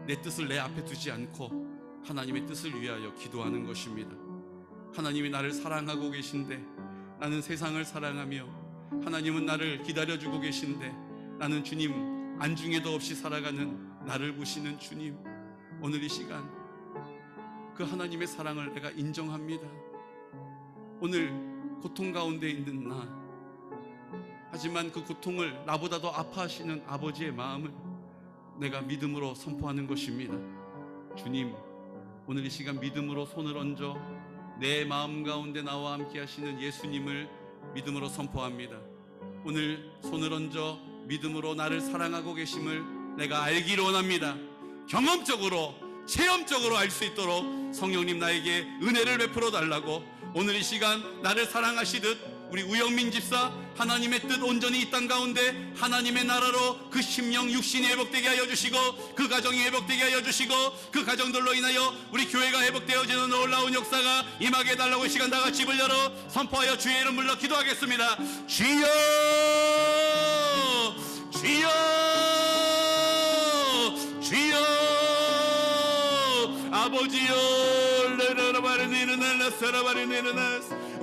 Speaker 1: 내 뜻을 내 앞에 두지 않고 하나님의 뜻을 위하여 기도하는 것입니다. 하나님이 나를 사랑하고 계신데 나는 세상을 사랑하며, 하나님은 나를 기다려주고 계신데 나는 주님 안중에도 없이 살아가는 나를 보시는 주님, 오늘 이 시간 그 하나님의 사랑을 내가 인정합니다. 오늘 고통 가운데 있는 나, 하지만 그 고통을 나보다도 아파하시는 아버지의 마음을 내가 믿음으로 선포하는 것입니다. 주님, 오늘 이 시간 믿음으로 손을 얹어 내 마음 가운데 나와 함께 하시는 예수님을 믿음으로 선포합니다. 오늘 손을 얹어 믿음으로 나를 사랑하고 계심을 내가 알기를 원합니다. 경험적으로, 체험적으로 알 수 있도록 성령님 나에게 은혜를 베풀어 달라고, 오늘 이 시간 나를 사랑하시듯 우리 우영민 집사, 하나님의 뜻 온전히 이 땅 가운데 하나님의 나라로 그 심령 육신이 회복되게 하여 주시고, 그 가정이 회복되게 하여 주시고, 그 가정들로 인하여 우리 교회가 회복되어지는 놀라운 역사가 임하게 해달라고 이 시간 다 같이 입을 열어 선포하여 주의 이름 불러 기도하겠습니다. 주여, 주여, 주여, 아버지여,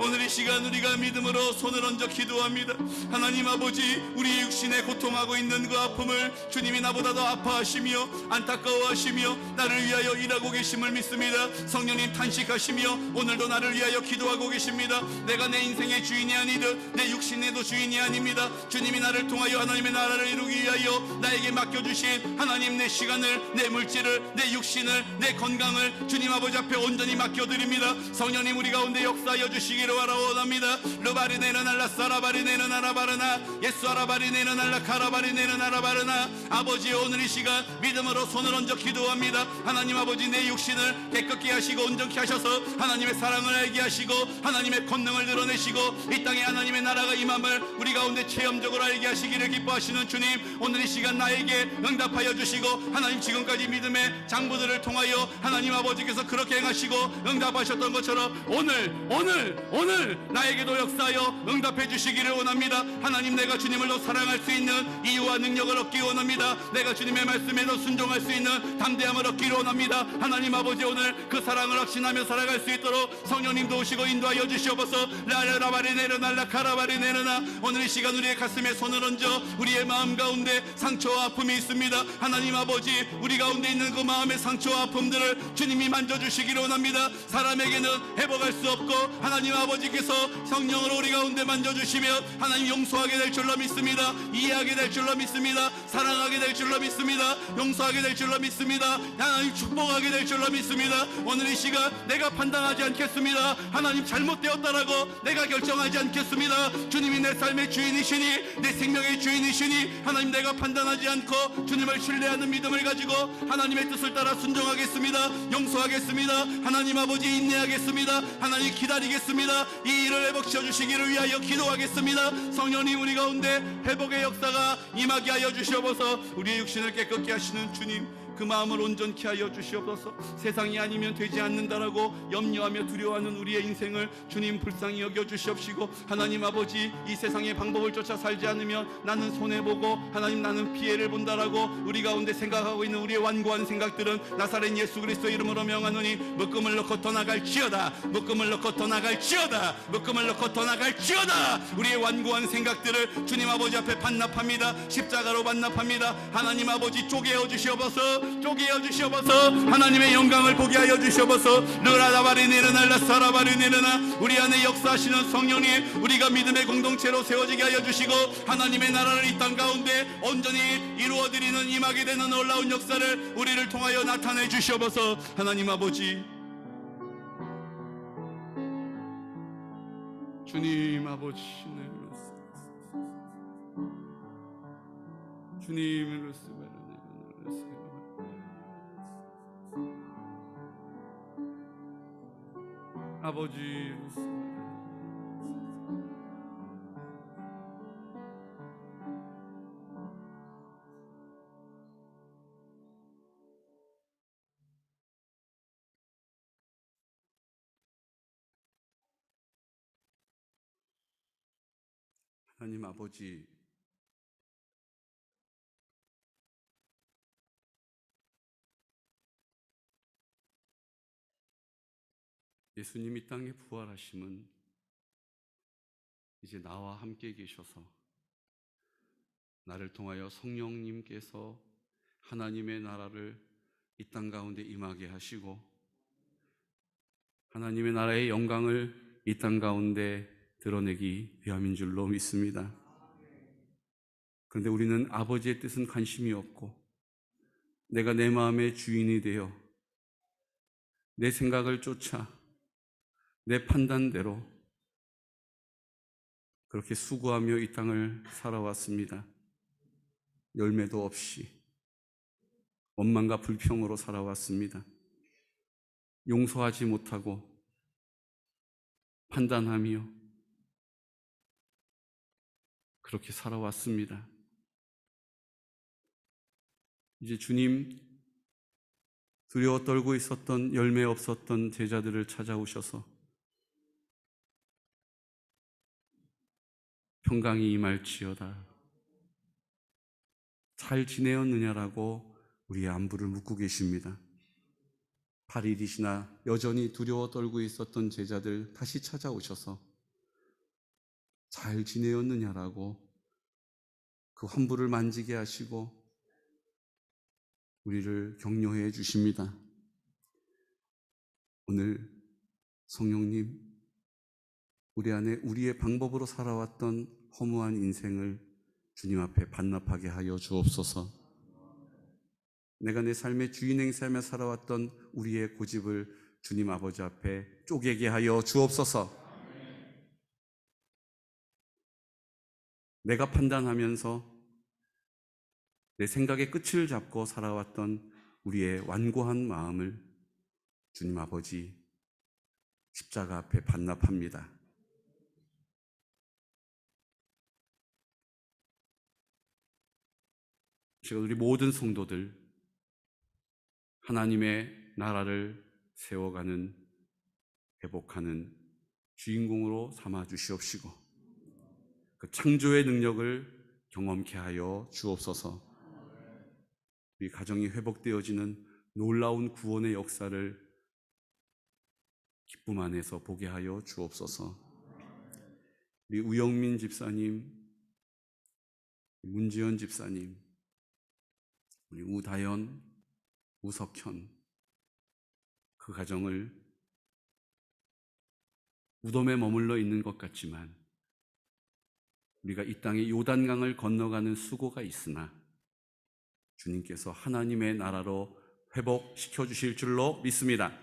Speaker 1: 오늘 이 시간 우리가 믿음으로 손을 얹어 기도합니다. 하나님 아버지, 우리 육신에 고통하고 있는 그 아픔을 주님이 나보다도 아파하시며 안타까워하시며 나를 위하여 일하고 계심을 믿습니다. 성령님 탄식하시며 오늘도 나를 위하여 기도하고 계십니다. 내가 내 인생의 주인이 아니듯 내 육신에도 주인이 아닙니다. 주님이 나를 통하여 하나님의 나라를 이루기 위하여 나에게 맡겨주신 하나님, 내 시간을, 내 물질을, 내 육신을, 내 건강을 주님 아버지 앞에 온전히 맡겨드립니다. 성령님 우리 가운데 역사하여 주시기를 원합니다. 르바리네는 알라 사라바리네는 알아바르나 예수 아라바리네는 알라 카라바리네는 알아바르나. 아버지, 오늘 이 시간 믿음으로 손을 얹어 기도합니다. 하나님 아버지, 내 육신을 깨끗게 하시고 온전케 하셔서 하나님의 사랑을 알게 하시고 하나님의 권능을 드러내시고 이 땅에 하나님의 나라가 임함을 우리 가운데 체험적으로 알게 하시기를 기뻐하시는 주님, 오늘 이 시간 나에게 응답하여 주시고 하나님 지금까지 믿음의 장부들을 통하여 하나님 아버지께서 그렇게 행하시고 응답하셨던 것처럼 오늘 나에게도 역사하여 응답해 주시기를 원합니다. 하나님, 내가 주님을 더 사랑할 수 있는 이유와 능력을 얻기 원합니다. 내가 주님의 말씀에 더 순종할 수 있는 담대함을 얻기를 원합니다. 하나님 아버지, 오늘 그 사랑을 확신하며 살아갈 수 있도록 성령님도 오시고 인도하여 주시옵소서. 라라바리네르날라 카라바리네르나. 오늘 이 시간 우리의 가슴에 손을 얹어 우리의 마음 가운데 상처와 아픔이 있습니다. 하나님 아버지, 우리 가운데 있는 그 마음의 상처와 아픔들을 주님이 만져주시기를 원합니다. 사람에게는 회복할 수 없고 하나님 아버지께서 성령으로 우리 가운데 만져주시면 하나님 용서하게 될 줄로 믿습니다. 이해하게 될 줄로 믿습니다. 사랑하게 될 줄로 믿습니다. 용서하게 될 줄로 믿습니다. 하나님 축복하게 될 줄로 믿습니다. 오늘 이 시간 내가 판단하지 않겠습니다. 하나님 잘못되었다라고 내가 결정하지 않겠습니다. 주님이 내 삶의 주인이시니, 내 생명의 주인이시니 하나님, 내가 판단하지 않고 주님을 신뢰하는 믿음을 가지고 하나님의 뜻을 따라 순종하겠습니다. 용서하겠습니다. 하나님 아버지, 인내하겠습니다. 하나님 기다리겠습니다. 이 일을 회복시켜 주시기를 위하여 기도하겠습니다. 성령님 우리 가운데 회복의 역사가 임하게 하여 주시옵소서. 우리의 육신을 깨끗게 하시는 주님, 그 마음을 온전케 하여 주시옵소서. 세상이 아니면 되지 않는다라고 염려하며 두려워하는 우리의 인생을 주님 불쌍히 여겨 주시옵시고, 하나님 아버지, 이 세상의 방법을 쫓아 살지 않으면 나는 손해보고 하나님 나는 피해를 본다라고 우리 가운데 생각하고 있는 우리의 완고한 생각들은 나사렛 예수 그리스도 이름으로 명하노니 묶음을 넣고 떠나갈지어다. 묶음을 넣고 떠나갈지어다. 묶음을 넣고 떠나갈지어다. 우리의 완고한 생각들을 주님 아버지 앞에 반납합니다. 십자가로 반납합니다. 하나님 아버지, 쪼개어 주시옵소서. 쪼개어 주시옵소서. 하나님의 영광을 보게 하여 주시옵소서. 르라다바리네르날라 사라바리네르나. 우리 안에 역사하시는 성령님, 우리가 믿음의 공동체로 세워지게 하여 주시고 하나님의 나라를 이 땅 가운데 온전히 이루어드리는 임하게 되는 놀라운 역사를 우리를 통하여 나타내 주시옵소서. 하나님 아버지, 주님 아버지, 주님 아버지, 하나님 아버지, 예수님이 땅에 부활하심은 이제 나와 함께 계셔서 나를 통하여 성령님께서 하나님의 나라를 이 땅 가운데 임하게 하시고 하나님의 나라의 영광을 이 땅 가운데 드러내기 위함인 줄로 믿습니다. 그런데 우리는 아버지의 뜻은 관심이 없고 내가 내 마음의 주인이 되어 내 생각을 쫓아 내 판단대로 그렇게 수고하며 이 땅을 살아왔습니다. 열매도 없이 원망과 불평으로 살아왔습니다. 용서하지 못하고 판단하며 그렇게 살아왔습니다. 이제 주님 두려워 떨고 있었던 열매 없었던 제자들을 찾아오셔서 평강이 임할지어다 잘 지내었느냐라고 우리의 안부를 묻고 계십니다. 8일이 지나 여전히 두려워 떨고 있었던 제자들 다시 찾아오셔서 잘 지내었느냐라고 그 환부를 만지게 하시고 우리를 격려해 주십니다. 오늘 성령님, 우리 안에 우리의 방법으로 살아왔던 허무한 인생을 주님 앞에 반납하게 하여 주옵소서. 내가 내 삶의 주인 행세하며 살아왔던 우리의 고집을 주님 아버지 앞에 쪼개게 하여 주옵소서. 내가 판단하면서 내 생각의 끝을 잡고 살아왔던 우리의 완고한 마음을 주님 아버지 십자가 앞에 반납합니다. 지금 우리 모든 성도들 하나님의 나라를 세워가는 회복하는 주인공으로 삼아 주시옵시고 그 창조의 능력을 경험케 하여 주옵소서. 우리 가정이 회복되어지는 놀라운 구원의 역사를 기쁨 안에서 보게 하여 주옵소서. 우리 우영민 집사님, 문지연 집사님, 우리 우다연, 우석현 그 가정을 무덤에 머물러 있는 것 같지만 우리가 이 땅에 요단강을 건너가는 수고가 있으나 주님께서 하나님의 나라로 회복시켜 주실 줄로 믿습니다.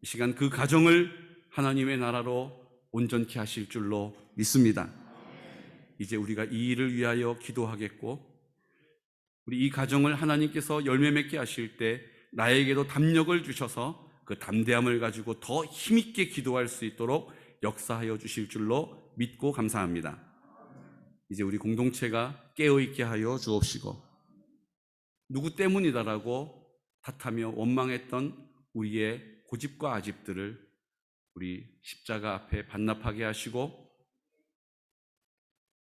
Speaker 1: 이 시간 그 가정을 하나님의 나라로 온전케 하실 줄로 믿습니다. 이제 우리가 이 일을 위하여 기도하겠고 우리 이 가정을 하나님께서 열매 맺게 하실 때 나에게도 담력을 주셔서 그 담대함을 가지고 더 힘있게 기도할 수 있도록 역사하여 주실 줄로 믿고 감사합니다. 이제 우리 공동체가 깨어있게 하여 주옵시고 누구 때문이다라고 탓하며 원망했던 우리의 고집과 아집들을 우리 십자가 앞에 반납하게 하시고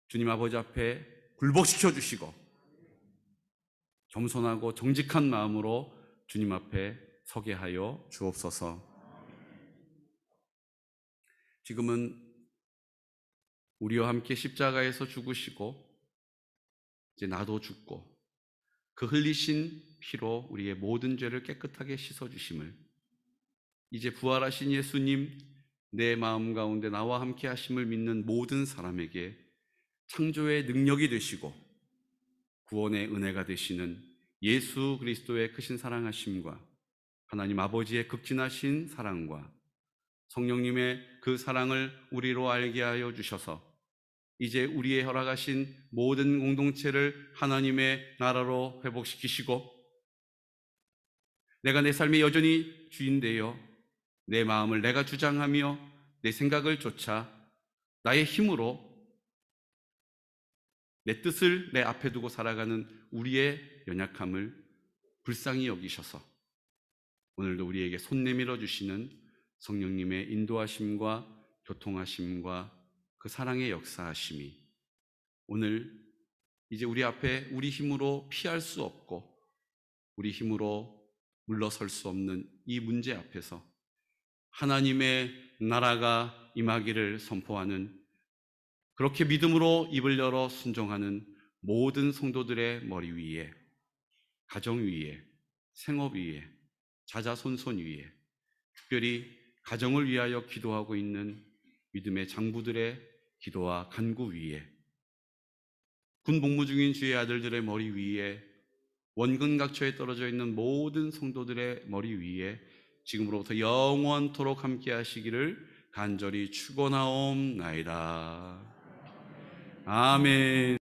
Speaker 1: 주님 아버지 앞에 굴복시켜 주시고 겸손하고 정직한 마음으로 주님 앞에 서게 하여 주옵소서. 지금은 우리와 함께 십자가에서 죽으시고 이제 나도 죽고 그 흘리신 피로 우리의 모든 죄를 깨끗하게 씻어주심을 이제 부활하신 예수님 내 마음 가운데 나와 함께 하심을 믿는 모든 사람에게 창조의 능력이 되시고 구원의 은혜가 되시는 예수 그리스도의 크신 사랑하심과 하나님 아버지의 극진하신 사랑과 성령님의 그 사랑을 우리로 알게 하여 주셔서 이제 우리의 허락하신 모든 공동체를 하나님의 나라로 회복시키시고 내가 내 삶에 여전히 주인 되어 내 마음을 내가 주장하며 내 생각을 쫓아 나의 힘으로 내 뜻을 내 앞에 두고 살아가는 우리의 연약함을 불쌍히 여기셔서 오늘도 우리에게 손 내밀어 주시는 성령님의 인도하심과 교통하심과 그 사랑의 역사하심이 오늘 이제 우리 앞에 우리 힘으로 피할 수 없고 우리 힘으로 물러설 수 없는 이 문제 앞에서 하나님의 나라가 임하기를 선포하는, 그렇게 믿음으로 입을 열어 순종하는 모든 성도들의 머리 위에, 가정 위에, 생업 위에, 자자손손 위에, 특별히 가정을 위하여 기도하고 있는 믿음의 장부들의 기도와 간구 위에, 군 복무 중인 주의 아들들의 머리 위에, 원근 각처에 떨어져 있는 모든 성도들의 머리 위에 지금으로부터 영원토록 함께 하시기를 간절히 축원하옵나이다. 아멘.